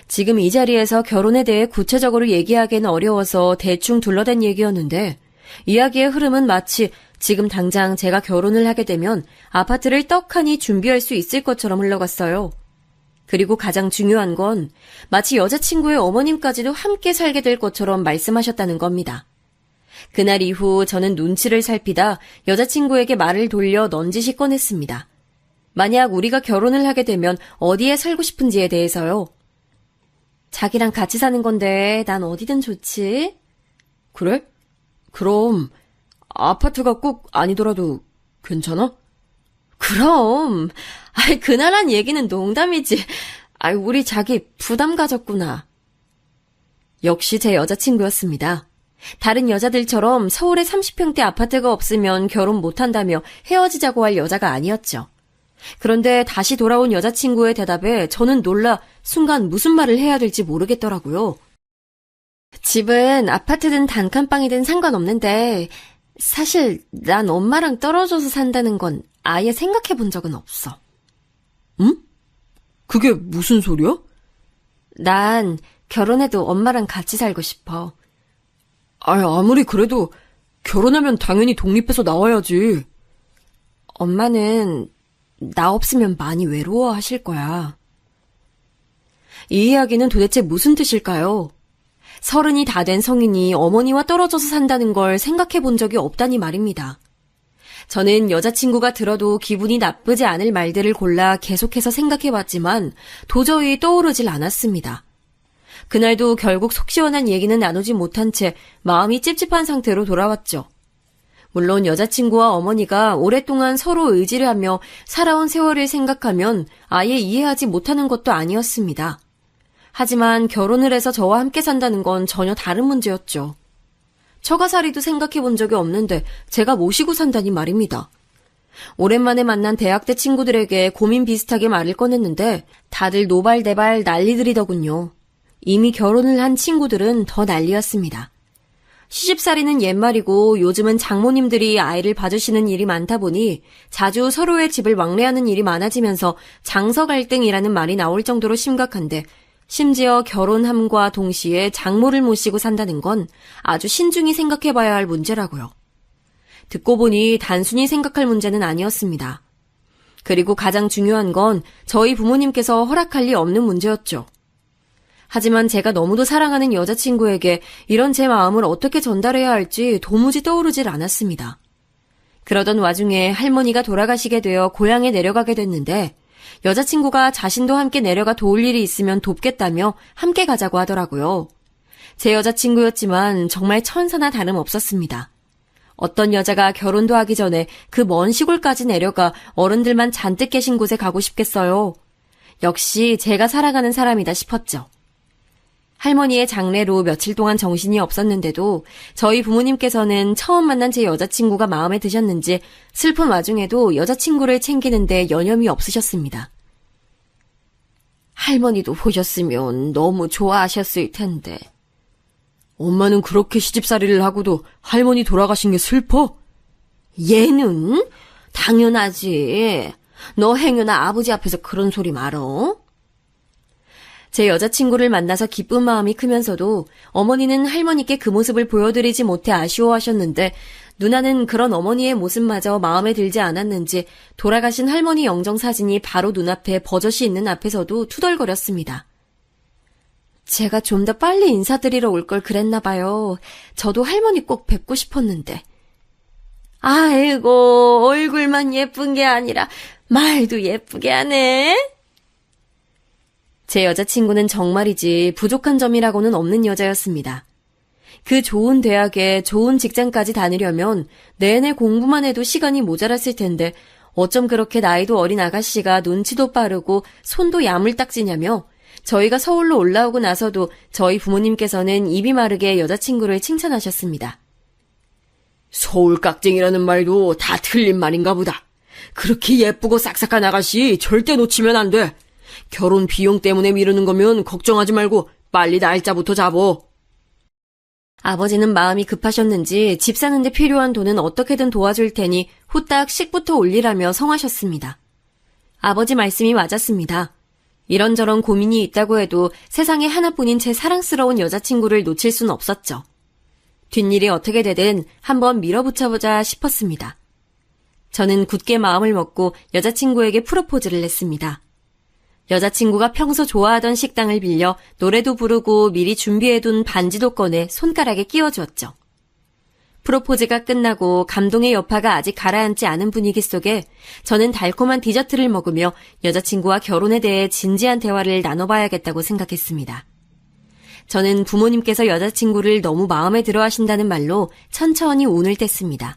지금 이 자리에서 결혼에 대해 구체적으로 얘기하기는 어려워서 대충 둘러댄 얘기였는데 이야기의 흐름은 마치 지금 당장 제가 결혼을 하게 되면 아파트를 떡하니 준비할 수 있을 것처럼 흘러갔어요. 그리고 가장 중요한 건 마치 여자친구의 어머님까지도 함께 살게 될 것처럼 말씀하셨다는 겁니다. 그날 이후 저는 눈치를 살피다 여자친구에게 말을 돌려 넌지시 꺼냈습니다. 만약 우리가 결혼을 하게 되면 어디에 살고 싶은지에 대해서요. 자기랑 같이 사는 건데 난 어디든 좋지. 그래? 그럼 아파트가 꼭 아니더라도 괜찮아? 그럼. 그날 한 얘기는 농담이지. 우리 자기 부담 가졌구나. 역시 제 여자친구였습니다. 다른 여자들처럼 서울에 30평대 아파트가 없으면 결혼 못한다며 헤어지자고 할 여자가 아니었죠. 그런데 다시 돌아온 여자친구의 대답에 저는 놀라 순간 무슨 말을 해야 될지 모르겠더라고요. 집은 아파트든 단칸방이든 상관없는데 사실 난 엄마랑 떨어져서 산다는 건 아예 생각해 본 적은 없어. 응? 그게 무슨 소리야? 난 결혼해도 엄마랑 같이 살고 싶어. 아무리 그래도 결혼하면 당연히 독립해서 나와야지. 엄마는 나 없으면 많이 외로워하실 거야. 이 이야기는 도대체 무슨 뜻일까요? 30이 다 된 성인이 어머니와 떨어져서 산다는 걸 생각해 본 적이 없다니 말입니다. 저는 여자친구가 들어도 기분이 나쁘지 않을 말들을 골라 계속해서 생각해봤지만 도저히 떠오르질 않았습니다. 그날도 결국 속 시원한 얘기는 나누지 못한 채 마음이 찝찝한 상태로 돌아왔죠. 물론 여자친구와 어머니가 오랫동안 서로 의지를 하며 살아온 세월을 생각하면 아예 이해하지 못하는 것도 아니었습니다. 하지만 결혼을 해서 저와 함께 산다는 건 전혀 다른 문제였죠. 처가살이도 생각해 본 적이 없는데 제가 모시고 산다니 말입니다. 오랜만에 만난 대학 때 친구들에게 고민 비슷하게 말을 꺼냈는데 다들 노발대발 난리들이더군요. 이미 결혼을 한 친구들은 더 난리였습니다. 시집살이는 옛말이고 요즘은 장모님들이 아이를 봐주시는 일이 많다 보니 자주 서로의 집을 왕래하는 일이 많아지면서 장서 갈등이라는 말이 나올 정도로 심각한데, 심지어 결혼함과 동시에 장모를 모시고 산다는 건 아주 신중히 생각해봐야 할 문제라고요. 듣고 보니 단순히 생각할 문제는 아니었습니다. 그리고 가장 중요한 건 저희 부모님께서 허락할 리 없는 문제였죠. 하지만 제가 너무도 사랑하는 여자친구에게 이런 제 마음을 어떻게 전달해야 할지 도무지 떠오르질 않았습니다. 그러던 와중에 할머니가 돌아가시게 되어 고향에 내려가게 됐는데, 여자친구가 자신도 함께 내려가 도울 일이 있으면 돕겠다며 함께 가자고 하더라고요. 제 여자친구였지만 정말 천사나 다름없었습니다. 어떤 여자가 결혼도 하기 전에 그 먼 시골까지 내려가 어른들만 잔뜩 계신 곳에 가고 싶겠어요. 역시 제가 살아가는 사람이다 싶었죠. 할머니의 장례로 며칠 동안 정신이 없었는데도 저희 부모님께서는 처음 만난 제 여자친구가 마음에 드셨는지 슬픈 와중에도 여자친구를 챙기는데 여념이 없으셨습니다. 할머니도 보셨으면 너무 좋아하셨을 텐데. 엄마는 그렇게 시집살이를 하고도 할머니 돌아가신 게 슬퍼? 얘는? 당연하지. 너 행여나 아버지 앞에서 그런 소리 말어. 제 여자친구를 만나서 기쁜 마음이 크면서도 어머니는 할머니께 그 모습을 보여드리지 못해 아쉬워하셨는데, 누나는 그런 어머니의 모습마저 마음에 들지 않았는지 돌아가신 할머니 영정 사진이 바로 눈앞에 버젓이 있는 앞에서도 투덜거렸습니다. 제가 좀 더 빨리 인사드리러 올 걸 그랬나 봐요. 저도 할머니 꼭 뵙고 싶었는데. 아이고, 얼굴만 예쁜 게 아니라 말도 예쁘게 하네. 제 여자친구는 정말이지 부족한 점이라고는 없는 여자였습니다. 그 좋은 대학에 좋은 직장까지 다니려면 내내 공부만 해도 시간이 모자랐을 텐데 어쩜 그렇게 나이도 어린 아가씨가 눈치도 빠르고 손도 야물딱지냐며 저희가 서울로 올라오고 나서도 저희 부모님께서는 입이 마르게 여자친구를 칭찬하셨습니다. 서울 깍쟁이라는 말도 다 틀린 말인가 보다. 그렇게 예쁘고 싹싹한 아가씨 절대 놓치면 안 돼. 결혼 비용 때문에 미루는 거면 걱정하지 말고 빨리 날짜부터 잡어. 아버지는 마음이 급하셨는지 집 사는 데 필요한 돈은 어떻게든 도와줄 테니 후딱 식부터 올리라며 성하셨습니다. 아버지 말씀이 맞았습니다. 이런저런 고민이 있다고 해도 세상에 하나뿐인 제 사랑스러운 여자친구를 놓칠 순 없었죠. 뒷일이 어떻게 되든 한번 밀어붙여보자 싶었습니다. 저는 굳게 마음을 먹고 여자친구에게 프로포즈를 했습니다. 여자친구가 평소 좋아하던 식당을 빌려 노래도 부르고 미리 준비해둔 반지도 꺼내 손가락에 끼워주었죠. 프로포즈가 끝나고 감동의 여파가 아직 가라앉지 않은 분위기 속에 저는 달콤한 디저트를 먹으며 여자친구와 결혼에 대해 진지한 대화를 나눠봐야겠다고 생각했습니다. 저는 부모님께서 여자친구를 너무 마음에 들어 하신다는 말로 천천히 운을 뗐습니다.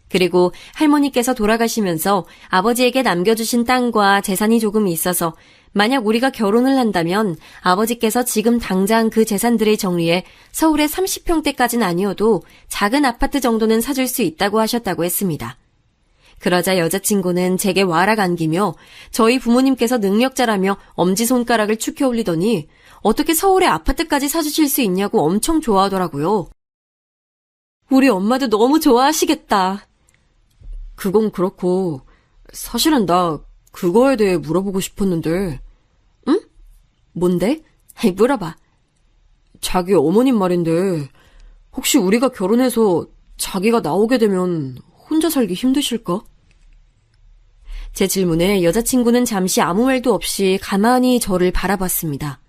그리고 할머니께서 돌아가시면서 아버지에게 남겨주신 땅과 재산이 조금 있어서 만약 우리가 결혼을 한다면 아버지께서 지금 당장 그 재산들을 정리해 서울의 30평대까지는 아니어도 작은 아파트 정도는 사줄 수 있다고 하셨다고 했습니다. 그러자 여자친구는 제게 와락 안기며 저희 부모님께서 능력자라며 엄지손가락을 축혀 올리더니 어떻게 서울에 아파트까지 사주실 수 있냐고 엄청 좋아하더라고요. 우리 엄마도 너무 좋아하시겠다. 그건 그렇고 사실은 나 그거에 대해 물어보고 싶었는데. 응? 뭔데? 물어봐. 자기 어머님 말인데 혹시 우리가 결혼해서 자기가 나오게 되면 혼자 살기 힘드실까? 제 질문에 여자친구는 잠시 아무 말도 없이 가만히 저를 바라봤습니다.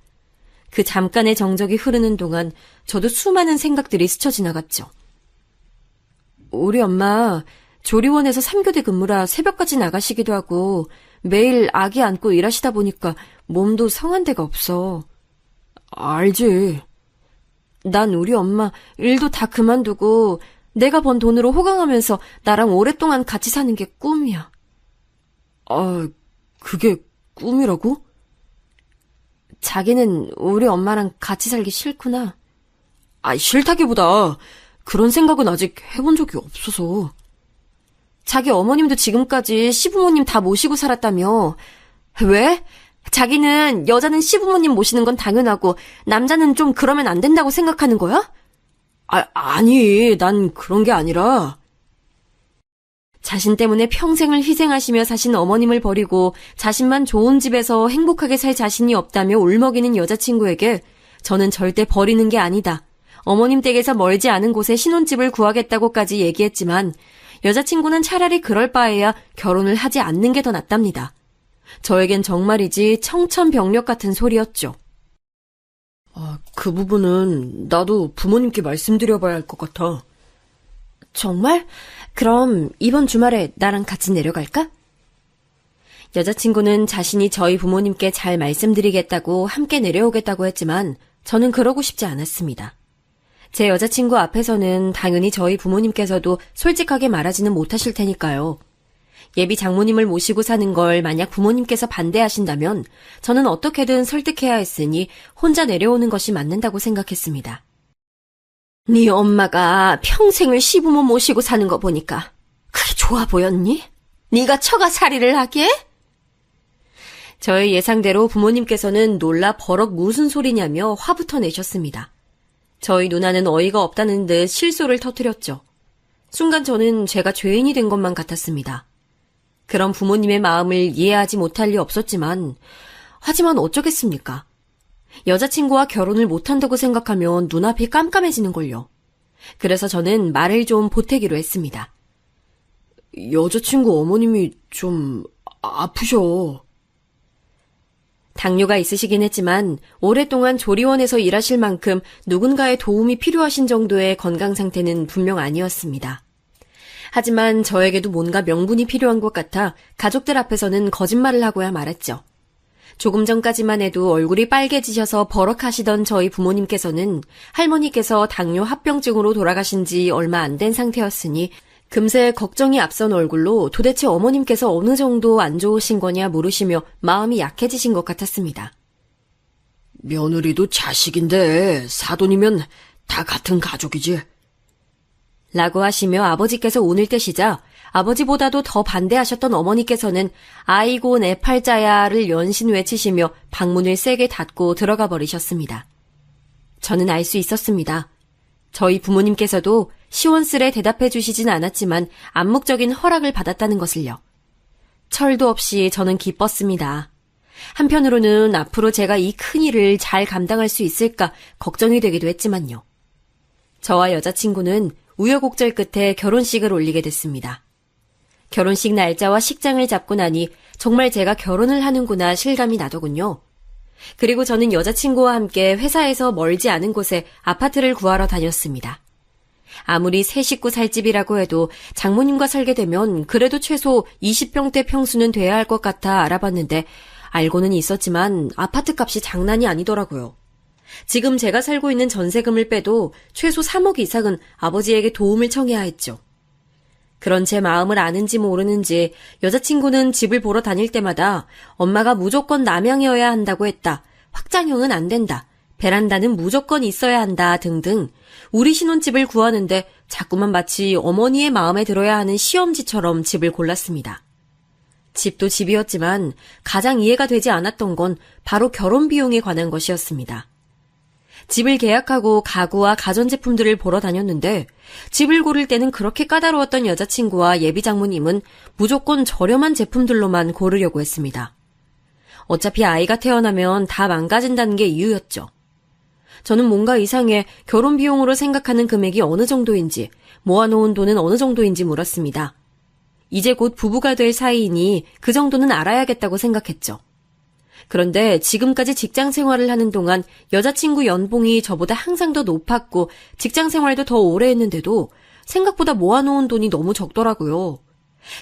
그 잠깐의 정적이 흐르는 동안 저도 수많은 생각들이 스쳐 지나갔죠. 우리 엄마 조리원에서 3교대 근무라 새벽까지 나가시기도 하고 매일 아기 안고 일하시다 보니까 몸도 성한 데가 없어. 알지. 난 우리 엄마 일도 다 그만두고 내가 번 돈으로 호강하면서 나랑 오랫동안 같이 사는 게 꿈이야. 아, 그게 꿈이라고? 자기는 우리 엄마랑 같이 살기 싫구나. 아, 싫다기보다 그런 생각은 아직 해본 적이 없어서. 자기 어머님도 지금까지 시부모님 다 모시고 살았다며. 왜? 자기는 여자는 시부모님 모시는 건 당연하고 남자는 좀 그러면 안 된다고 생각하는 거야? 아니, 난 그런 게 아니라. 자신 때문에 평생을 희생하시며 사신 어머님을 버리고 자신만 좋은 집에서 행복하게 살 자신이 없다며 울먹이는 여자친구에게 저는 절대 버리는 게 아니다. 어머님 댁에서 멀지 않은 곳에 신혼집을 구하겠다고까지 얘기했지만 여자친구는 차라리 그럴 바에야 결혼을 하지 않는 게 더 낫답니다. 저에겐 정말이지 청천벽력 같은 소리였죠. 그 부분은 나도 부모님께 말씀드려봐야 할 것 같아. 정말? 그럼 이번 주말에 나랑 같이 내려갈까? 여자친구는 자신이 저희 부모님께 잘 말씀드리겠다고 함께 내려오겠다고 했지만 저는 그러고 싶지 않았습니다. 제 여자친구 앞에서는 당연히 저희 부모님께서도 솔직하게 말하지는 못하실 테니까요. 예비 장모님을 모시고 사는 걸 만약 부모님께서 반대하신다면 저는 어떻게든 설득해야 했으니 혼자 내려오는 것이 맞는다고 생각했습니다. 네 엄마가 평생을 시부모 모시고 사는 거 보니까 그게 좋아 보였니? 네가 처가살이를 하게? 저의 예상대로 부모님께서는 놀라 버럭 무슨 소리냐며 화부터 내셨습니다. 저희 누나는 어이가 없다는 듯 실소를 터뜨렸죠. 순간 저는 제가 죄인이 된 것만 같았습니다. 그런 부모님의 마음을 이해하지 못할 리 없었지만 하지만 어쩌겠습니까? 여자친구와 결혼을 못한다고 생각하면 눈앞이 깜깜해지는걸요. 그래서 저는 말을 좀 보태기로 했습니다. 여자친구 어머님이 좀 아프셔. 당뇨가 있으시긴 했지만 오랫동안 조리원에서 일하실 만큼 누군가의 도움이 필요하신 정도의 건강 상태는 분명 아니었습니다. 하지만 저에게도 뭔가 명분이 필요한 것 같아 가족들 앞에서는 거짓말을 하고야 말았죠. 조금 전까지만 해도 얼굴이 빨개지셔서 버럭하시던 저희 부모님께서는 할머니께서 당뇨 합병증으로 돌아가신 지 얼마 안 된 상태였으니 금세 걱정이 앞선 얼굴로 도대체 어머님께서 어느 정도 안 좋으신 거냐 물으시며 마음이 약해지신 것 같았습니다. 며느리도 자식인데 사돈이면 다 같은 가족이지. 라고 하시며 아버지께서 운을 떼시자 아버지보다도 더 반대하셨던 어머니께서는 아이고 내 팔자야를 연신 외치시며 방문을 세게 닫고 들어가 버리셨습니다. 저는 알 수 있었습니다. 저희 부모님께서도 시원스레 대답해 주시진 않았지만 암묵적인 허락을 받았다는 것을요. 철도 없이 저는 기뻤습니다. 한편으로는 앞으로 제가 이 큰일을 잘 감당할 수 있을까 걱정이 되기도 했지만요. 저와 여자친구는 우여곡절 끝에 결혼식을 올리게 됐습니다. 결혼식 날짜와 식장을 잡고 나니 정말 제가 결혼을 하는구나 실감이 나더군요. 그리고 저는 여자친구와 함께 회사에서 멀지 않은 곳에 아파트를 구하러 다녔습니다. 아무리 새 식구 살 집이라고 해도 장모님과 살게 되면 그래도 최소 20평대 평수는 돼야 할 것 같아 알아봤는데 알고는 있었지만 아파트 값이 장난이 아니더라고요. 지금 제가 살고 있는 전세금을 빼도 최소 3억 이상은 아버지에게 도움을 청해야 했죠. 그런 제 마음을 아는지 모르는지 여자친구는 집을 보러 다닐 때마다 엄마가 무조건 남향이어야 한다고 했다. 확장형은 안 된다. 베란다는 무조건 있어야 한다 등등 우리 신혼집을 구하는데 자꾸만 마치 어머니의 마음에 들어야 하는 시험지처럼 집을 골랐습니다. 집도 집이었지만 가장 이해가 되지 않았던 건 바로 결혼 비용에 관한 것이었습니다. 집을 계약하고 가구와 가전제품들을 보러 다녔는데 집을 고를 때는 그렇게 까다로웠던 여자친구와 예비 장모님은 무조건 저렴한 제품들로만 고르려고 했습니다. 어차피 아이가 태어나면 다 망가진다는 게 이유였죠. 저는 뭔가 이상해 결혼 비용으로 생각하는 금액이 어느 정도인지 모아놓은 돈은 어느 정도인지 물었습니다. 이제 곧 부부가 될 사이이니 그 정도는 알아야겠다고 생각했죠. 그런데 지금까지 직장 생활을 하는 동안 여자친구 연봉이 저보다 항상 더 높았고 직장 생활도 더 오래 했는데도 생각보다 모아놓은 돈이 너무 적더라고요.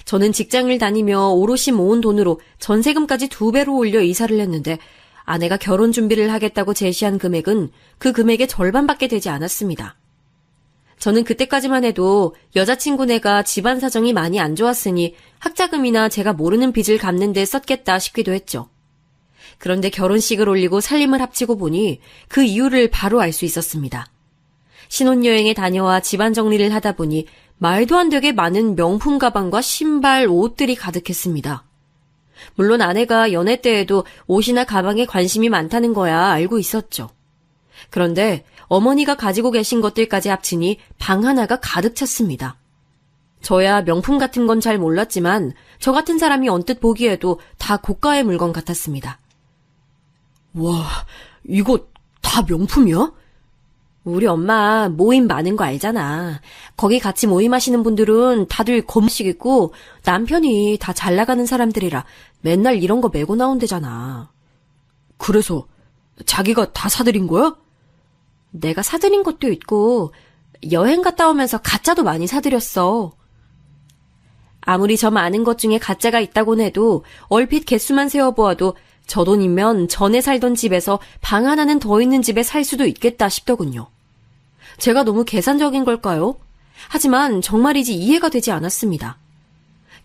저는 직장을 다니며 오롯이 모은 돈으로 전세금까지 2배로 올려 이사를 했는데 아내가 결혼 준비를 하겠다고 제시한 금액은 그 금액의 절반밖에 되지 않았습니다. 저는 그때까지만 해도 여자친구네가 집안 사정이 많이 안 좋았으니 학자금이나 제가 모르는 빚을 갚는 데 썼겠다 싶기도 했죠. 그런데 결혼식을 올리고 살림을 합치고 보니 그 이유를 바로 알 수 있었습니다. 신혼여행에 다녀와 집안 정리를 하다 보니 말도 안 되게 많은 명품 가방과 신발, 옷들이 가득했습니다. 물론 아내가 연애 때에도 옷이나 가방에 관심이 많다는 거야 알고 있었죠. 그런데 어머니가 가지고 계신 것들까지 합치니 방 하나가 가득 찼습니다. 저야 명품 같은 건 잘 몰랐지만 저 같은 사람이 언뜻 보기에도 다 고가의 물건 같았습니다. 와, 이거 다 명품이야? 우리 엄마 모임 많은 거 알잖아. 거기 같이 모임하시는 분들은 다들 검식 있고 남편이 다 잘 나가는 사람들이라 맨날 이런 거 메고 나온대잖아. 그래서 자기가 다 사드린 거야? 내가 사드린 것도 있고 여행 갔다 오면서 가짜도 많이 사드렸어. 아무리 저 많은 것 중에 가짜가 있다곤 해도 얼핏 개수만 세어보아도 저 돈이면 전에 살던 집에서 방 하나는 더 있는 집에 살 수도 있겠다 싶더군요. 제가 너무 계산적인 걸까요? 하지만 정말이지 이해가 되지 않았습니다.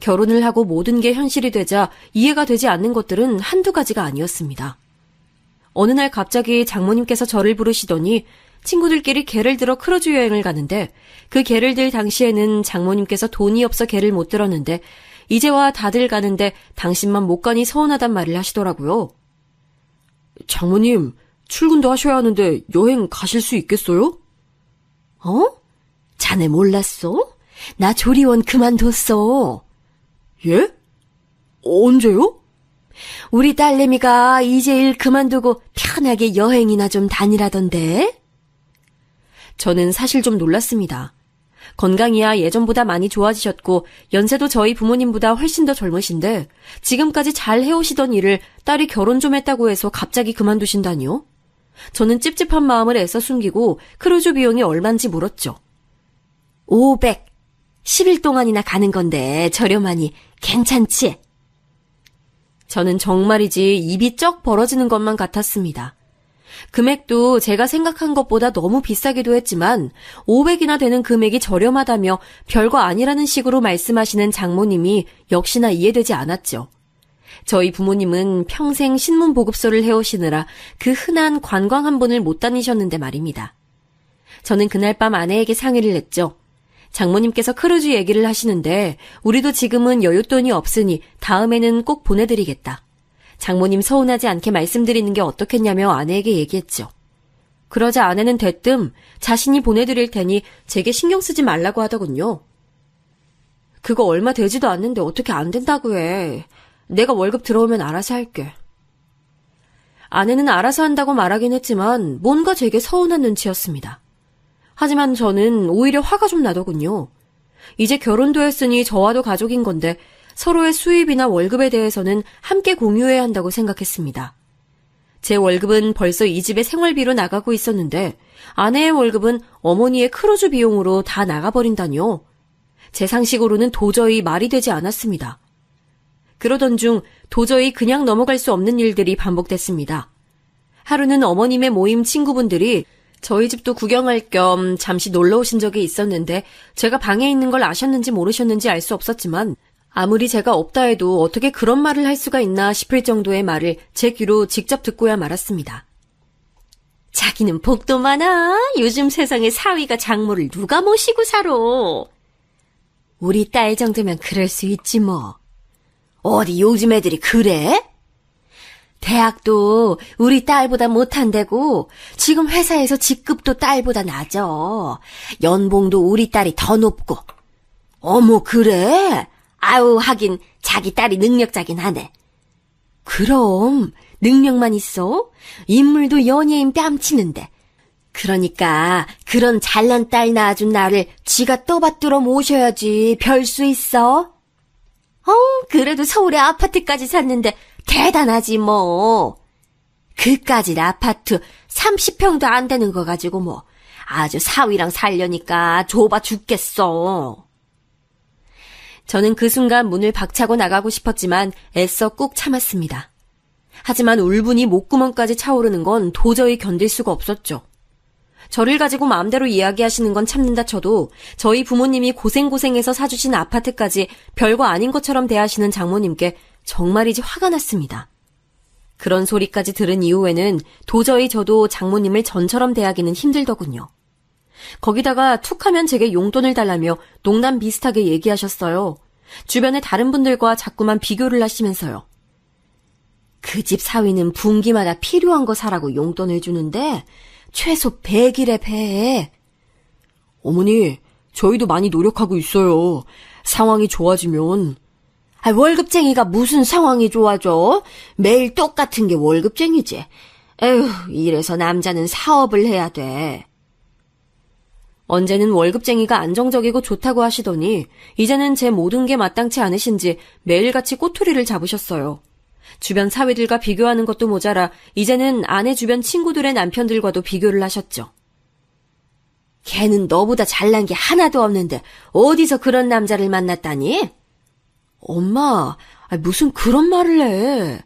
결혼을 하고 모든 게 현실이 되자 이해가 되지 않는 것들은 한두 가지가 아니었습니다. 어느 날 갑자기 장모님께서 저를 부르시더니 친구들끼리 개를 들어 크루즈 여행을 가는데 그 개를 들 당시에는 장모님께서 돈이 없어 개를 못 들었는데 이제와 다들 가는데 당신만 못 가니 서운하단 말을 하시더라고요. 장모님, 출근도 하셔야 하는데 여행 가실 수 있겠어요? 어? 자네 몰랐어? 나 조리원 그만뒀어. 예? 언제요? 우리 딸내미가 이제 일 그만두고 편하게 여행이나 좀 다니라던데. 저는 사실 좀 놀랐습니다. 건강이야 예전보다 많이 좋아지셨고 연세도 저희 부모님보다 훨씬 더 젊으신데 지금까지 잘 해오시던 일을 딸이 결혼 좀 했다고 해서 갑자기 그만두신다니요? 저는 찝찝한 마음을 애써 숨기고 크루즈 비용이 얼만지 물었죠. 500. 10일 동안이나 가는 건데 저렴하니 괜찮지? 저는 정말이지 입이 쩍 벌어지는 것만 같았습니다. 금액도 제가 생각한 것보다 너무 비싸기도 했지만 500이나 되는 금액이 저렴하다며 별거 아니라는 식으로 말씀하시는 장모님이 역시나 이해되지 않았죠. 저희 부모님은 평생 신문 보급소를 해오시느라 그 흔한 관광 한 번을 못 다니셨는데 말입니다. 저는 그날 밤 아내에게 상의를 했죠. 장모님께서 크루즈 얘기를 하시는데 우리도 지금은 여윳돈이 없으니 다음에는 꼭 보내드리겠다. 장모님 서운하지 않게 말씀드리는 게 어떻겠냐며 아내에게 얘기했죠. 그러자 아내는 대뜸 자신이 보내드릴 테니 제게 신경 쓰지 말라고 하더군요. 그거 얼마 되지도 않는데 어떻게 안 된다고 해. 내가 월급 들어오면 알아서 할게. 아내는 알아서 한다고 말하긴 했지만 뭔가 제게 서운한 눈치였습니다. 하지만 저는 오히려 화가 좀 나더군요. 이제 결혼도 했으니 저와도 가족인 건데 서로의 수입이나 월급에 대해서는 함께 공유해야 한다고 생각했습니다. 제 월급은 벌써 이 집의 생활비로 나가고 있었는데 아내의 월급은 어머니의 크루즈 비용으로 다 나가버린다니요. 제 상식으로는 도저히 말이 되지 않았습니다. 그러던 중 도저히 그냥 넘어갈 수 없는 일들이 반복됐습니다. 하루는 어머님의 모임 친구분들이 저희 집도 구경할 겸 잠시 놀러 오신 적이 있었는데 제가 방에 있는 걸 아셨는지 모르셨는지 알 수 없었지만 아무리 제가 없다 해도 어떻게 그런 말을 할 수가 있나 싶을 정도의 말을 제 귀로 직접 듣고야 말았습니다. 자기는 복도 많아. 요즘 세상에 사위가 장모를 누가 모시고 살아. 우리 딸 정도면 그럴 수 있지 뭐. 어디 요즘 애들이 그래? 대학도 우리 딸보다 못한대고 지금 회사에서 직급도 딸보다 낮아. 연봉도 우리 딸이 더 높고. 어머 그래? 아우 하긴 자기 딸이 능력자긴 하네. 그럼 능력만 있어? 인물도 연예인 뺨치는데. 그러니까 그런 잘난 딸 낳아준 나를 지가 떠받들어 모셔야지 별 수 있어? 그래도 서울에 아파트까지 샀는데 대단하지 뭐. 그까짓 아파트 30평도 안 되는 거 가지고 뭐 아주 사위랑 살려니까 좁아 죽겠어. 저는 그 순간 문을 박차고 나가고 싶었지만 애써 꾹 참았습니다. 하지만 울분이 목구멍까지 차오르는 건 도저히 견딜 수가 없었죠. 저를 가지고 마음대로 이야기하시는 건 참는다 쳐도 저희 부모님이 고생고생해서 사주신 아파트까지 별거 아닌 것처럼 대하시는 장모님께 정말이지 화가 났습니다. 그런 소리까지 들은 이후에는 도저히 저도 장모님을 전처럼 대하기는 힘들더군요. 거기다가 툭하면 제게 용돈을 달라며 농담 비슷하게 얘기하셨어요. 주변의 다른 분들과 자꾸만 비교를 하시면서요. 그 집 사위는 분기마다 필요한 거 사라고 용돈을 주는데 최소 100일에 폐해. 어머니, 저희도 많이 노력하고 있어요. 상황이 좋아지면. 월급쟁이가 무슨 상황이 좋아져? 매일 똑같은 게 월급쟁이지. 에휴, 이래서 남자는 사업을 해야 돼. 언제는 월급쟁이가 안정적이고 좋다고 하시더니 이제는 제 모든 게 마땅치 않으신지 매일같이 꼬투리를 잡으셨어요. 주변 사위들과 비교하는 것도 모자라 이제는 아내 주변 친구들의 남편들과도 비교를 하셨죠. 걔는 너보다 잘난 게 하나도 없는데 어디서 그런 남자를 만났다니? 엄마, 무슨 그런 말을 해.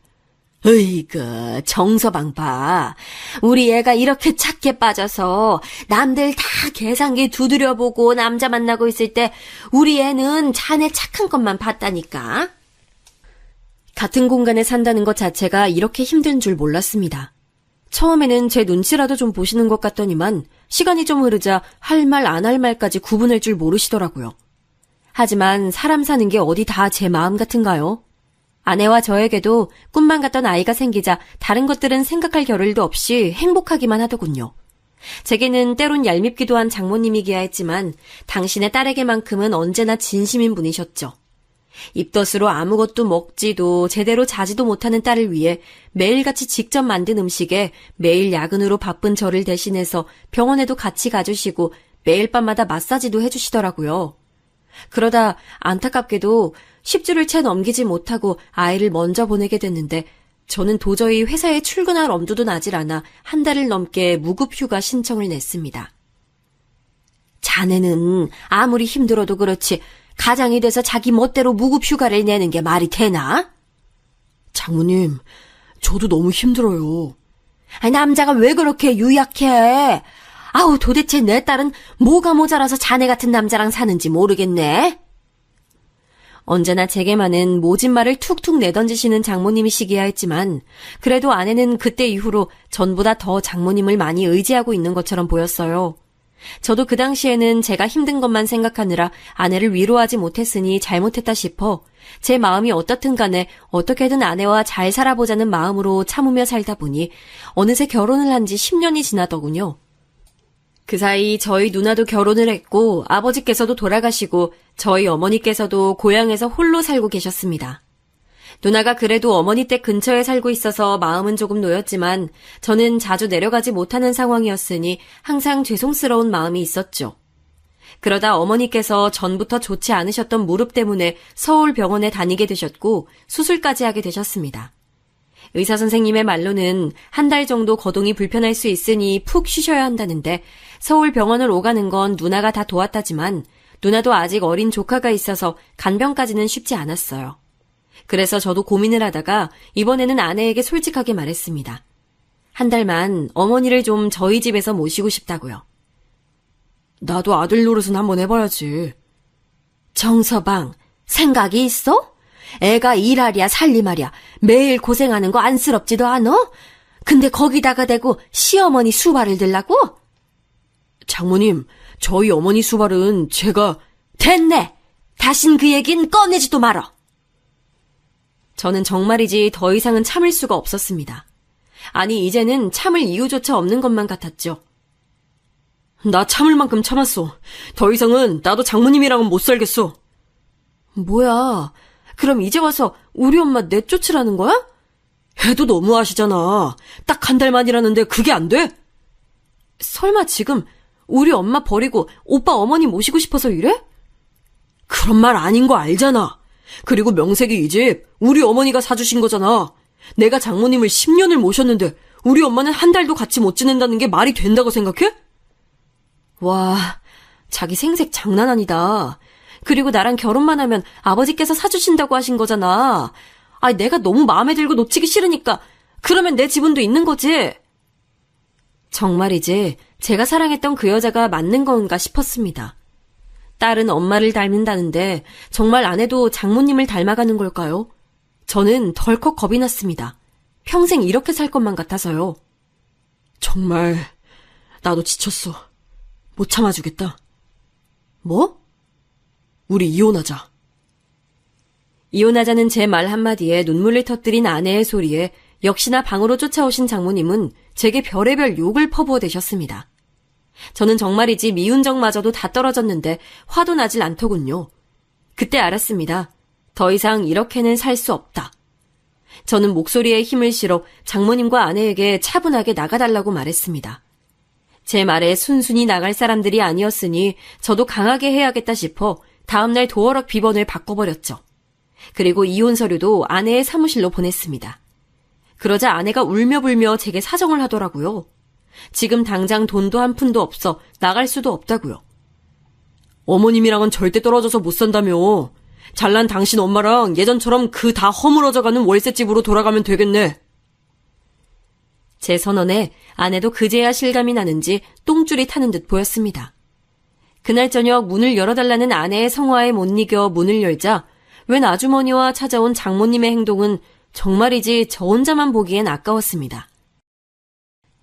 으이그, 정서방 봐. 우리 애가 이렇게 착해 빠져서 남들 다 계산기 두드려보고 남자 만나고 있을 때 우리 애는 자네 착한 것만 봤다니까. 같은 공간에 산다는 것 자체가 이렇게 힘든 줄 몰랐습니다. 처음에는 제 눈치라도 좀 보시는 것 같더니만 시간이 좀 흐르자 할 말 안 할 말까지 구분할 줄 모르시더라고요. 하지만 사람 사는 게 어디 다 제 마음 같은가요? 아내와 저에게도 꿈만 같던 아이가 생기자 다른 것들은 생각할 겨를도 없이 행복하기만 하더군요. 제게는 때론 얄밉기도 한 장모님이기야 했지만 당신의 딸에게만큼은 언제나 진심인 분이셨죠. 입덧으로 아무것도 먹지도 제대로 자지도 못하는 딸을 위해 매일같이 직접 만든 음식에 매일 야근으로 바쁜 저를 대신해서 병원에도 같이 가주시고 매일 밤마다 마사지도 해주시더라고요. 그러다 안타깝게도 10주를 채 넘기지 못하고 아이를 먼저 보내게 됐는데 저는 도저히 회사에 출근할 엄두도 나질 않아 한 달을 넘게 무급휴가 신청을 냈습니다. 자네는 아무리 힘들어도 그렇지 가장이 돼서 자기 멋대로 무급휴가를 내는 게 말이 되나? 장모님, 저도 너무 힘들어요. 남자가 왜 그렇게 유약해? 아우, 도대체 내 딸은 뭐가 모자라서 자네 같은 남자랑 사는지 모르겠네. 언제나 제게만은 모진 말을 툭툭 내던지시는 장모님이시기야 했지만 그래도 아내는 그때 이후로 전보다 더 장모님을 많이 의지하고 있는 것처럼 보였어요. 저도 그 당시에는 제가 힘든 것만 생각하느라 아내를 위로하지 못했으니 잘못했다 싶어 제 마음이 어떻든 간에 어떻게든 아내와 잘 살아보자는 마음으로 참으며 살다 보니 어느새 결혼을 한 지 10년이 지나더군요. 그 사이 저희 누나도 결혼을 했고 아버지께서도 돌아가시고 저희 어머니께서도 고향에서 홀로 살고 계셨습니다. 누나가 그래도 어머니 댁 근처에 살고 있어서 마음은 조금 놓였지만 저는 자주 내려가지 못하는 상황이었으니 항상 죄송스러운 마음이 있었죠. 그러다 어머니께서 전부터 좋지 않으셨던 무릎 때문에 서울 병원에 다니게 되셨고 수술까지 하게 되셨습니다. 의사 선생님의 말로는 한 달 정도 거동이 불편할 수 있으니 푹 쉬셔야 한다는데 서울 병원을 오가는 건 누나가 다 도왔다지만 누나도 아직 어린 조카가 있어서 간병까지는 쉽지 않았어요. 그래서 저도 고민을 하다가 이번에는 아내에게 솔직하게 말했습니다. 한 달만 어머니를 좀 저희 집에서 모시고 싶다고요. 나도 아들 노릇은 한번 해봐야지. 정서방, 생각이 있어? 애가 일하랴 살림하랴 매일 고생하는 거 안쓰럽지도 않어? 근데 거기다가 대고 시어머니 수발을 들라고? 장모님, 저희 어머니 수발은 제가... 됐네! 다신 그 얘긴 꺼내지도 말어! 저는 정말이지 더 이상은 참을 수가 없었습니다. 아니, 이제는 참을 이유조차 없는 것만 같았죠. 나 참을 만큼 참았어. 더 이상은 나도 장모님이랑은 못 살겠어. 뭐야, 그럼 이제 와서 우리 엄마 내쫓으라는 거야? 해도 너무하시잖아. 딱 한 달만이라는데 그게 안 돼? 설마 지금 우리 엄마 버리고 오빠 어머니 모시고 싶어서 이래? 그런 말 아닌 거 알잖아. 그리고 명색이 이 집 우리 어머니가 사주신 거잖아. 내가 장모님을 10년을 모셨는데 우리 엄마는 한 달도 같이 못 지낸다는 게 말이 된다고 생각해? 와, 자기 생색 장난 아니다. 그리고 나랑 결혼만 하면 아버지께서 사주신다고 하신 거잖아. 내가 너무 마음에 들고 놓치기 싫으니까 그러면 내 지분도 있는 거지. 정말이지 제가 사랑했던 그 여자가 맞는 건가 싶었습니다. 딸은 엄마를 닮는다는데 정말 아내도 장모님을 닮아가는 걸까요? 저는 덜컥 겁이 났습니다. 평생 이렇게 살 것만 같아서요. 정말 나도 지쳤어. 못 참아주겠다. 뭐? 우리 이혼하자. 이혼하자는 제 말 한마디에 눈물을 터뜨린 아내의 소리에 역시나 방으로 쫓아오신 장모님은 제게 별의별 욕을 퍼부어대셨습니다. 저는 정말이지 미운 정마저도 다 떨어졌는데 화도 나질 않더군요. 그때 알았습니다. 더 이상 이렇게는 살 수 없다. 저는 목소리에 힘을 실어 장모님과 아내에게 차분하게 나가달라고 말했습니다. 제 말에 순순히 나갈 사람들이 아니었으니 저도 강하게 해야겠다 싶어 다음날 도어락 비번을 바꿔버렸죠. 그리고 이혼 서류도 아내의 사무실로 보냈습니다. 그러자 아내가 울며불며 제게 사정을 하더라고요. 지금 당장 돈도 한 푼도 없어 나갈 수도 없다고요. 어머님이랑은 절대 떨어져서 못 산다며. 잘난 당신 엄마랑 예전처럼 그 다 허물어져가는 월세집으로 돌아가면 되겠네. 제 선언에 아내도 그제야 실감이 나는지 똥줄이 타는 듯 보였습니다. 그날 저녁 문을 열어달라는 아내의 성화에 못 이겨 문을 열자 웬 아주머니와 찾아온 장모님의 행동은 정말이지 저 혼자만 보기엔 아까웠습니다.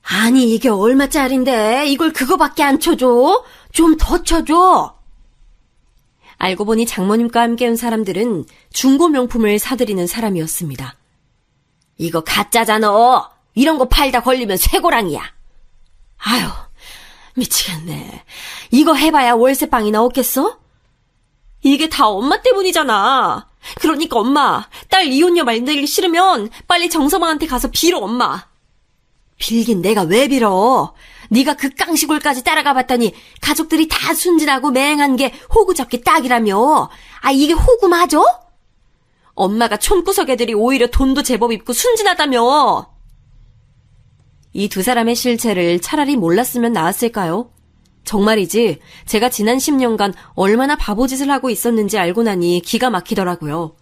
아니, 이게 얼마짜린데 이걸 그거밖에 안 쳐줘? 좀 더 쳐줘. 알고 보니 장모님과 함께 온 사람들은 중고 명품을 사들이는 사람이었습니다. 이거 가짜잖아. 이런 거 팔다 걸리면 쇠고랑이야. 아유, 미치겠네. 이거 해봐야 월세방이나 없겠어? 이게 다 엄마 때문이잖아. 그러니까 엄마, 딸 이혼녀 만들기 싫으면 빨리 정서방한테 가서 빌어, 엄마. 빌긴 내가 왜 빌어? 네가 그 깡시골까지 따라가 봤더니 가족들이 다 순진하고 맹한 게 호구 잡기 딱이라며. 아, 이게 호구 맞아? 엄마가 촌구석 애들이 오히려 돈도 제법 있고 순진하다며. 이 두 사람의 실체를 차라리 몰랐으면 나았을까요? 정말이지 제가 지난 10년간 얼마나 바보짓을 하고 있었는지 알고 나니 기가 막히더라고요.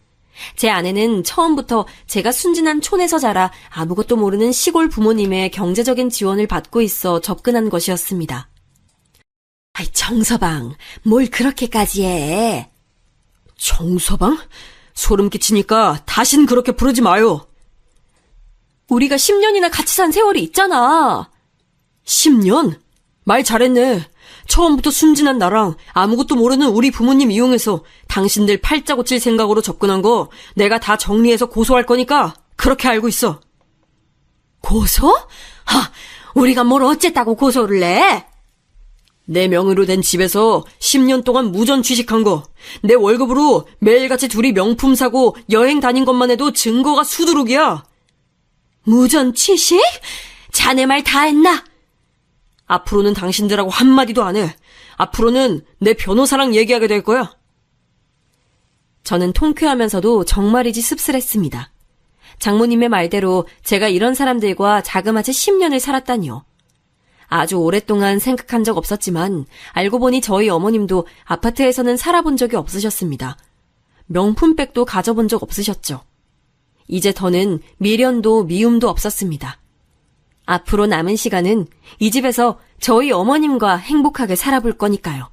제 아내는 처음부터 제가 순진한 촌에서 자라 아무것도 모르는 시골 부모님의 경제적인 지원을 받고 있어 접근한 것이었습니다. 아이, 정서방, 뭘 그렇게까지 해? 정서방? 소름 끼치니까 다신 그렇게 부르지 마요. 우리가 10년이나 같이 산 세월이 있잖아. 10년? 말 잘했네. 처음부터 순진한 나랑 아무것도 모르는 우리 부모님 이용해서 당신들 팔자 고칠 생각으로 접근한 거 내가 다 정리해서 고소할 거니까 그렇게 알고 있어. 고소? 하, 우리가 뭘 어쨌다고 고소를 해? 내 명의로 된 집에서 10년 동안 무전 취식한 거, 내 월급으로 매일같이 둘이 명품 사고 여행 다닌 것만 해도 증거가 수두룩이야. 무전 취식? 자네 말 다 했나? 앞으로는 당신들하고 한마디도 안 해. 앞으로는 내 변호사랑 얘기하게 될 거야. 저는 통쾌하면서도 정말이지 씁쓸했습니다. 장모님의 말대로 제가 이런 사람들과 자그마치 10년을 살았다니요. 아주 오랫동안 생각한 적 없었지만 알고 보니 저희 어머님도 아파트에서는 살아본 적이 없으셨습니다. 명품백도 가져본 적 없으셨죠. 이제 더는 미련도 미움도 없었습니다. 앞으로 남은 시간은 이 집에서 저희 어머님과 행복하게 살아볼 거니까요.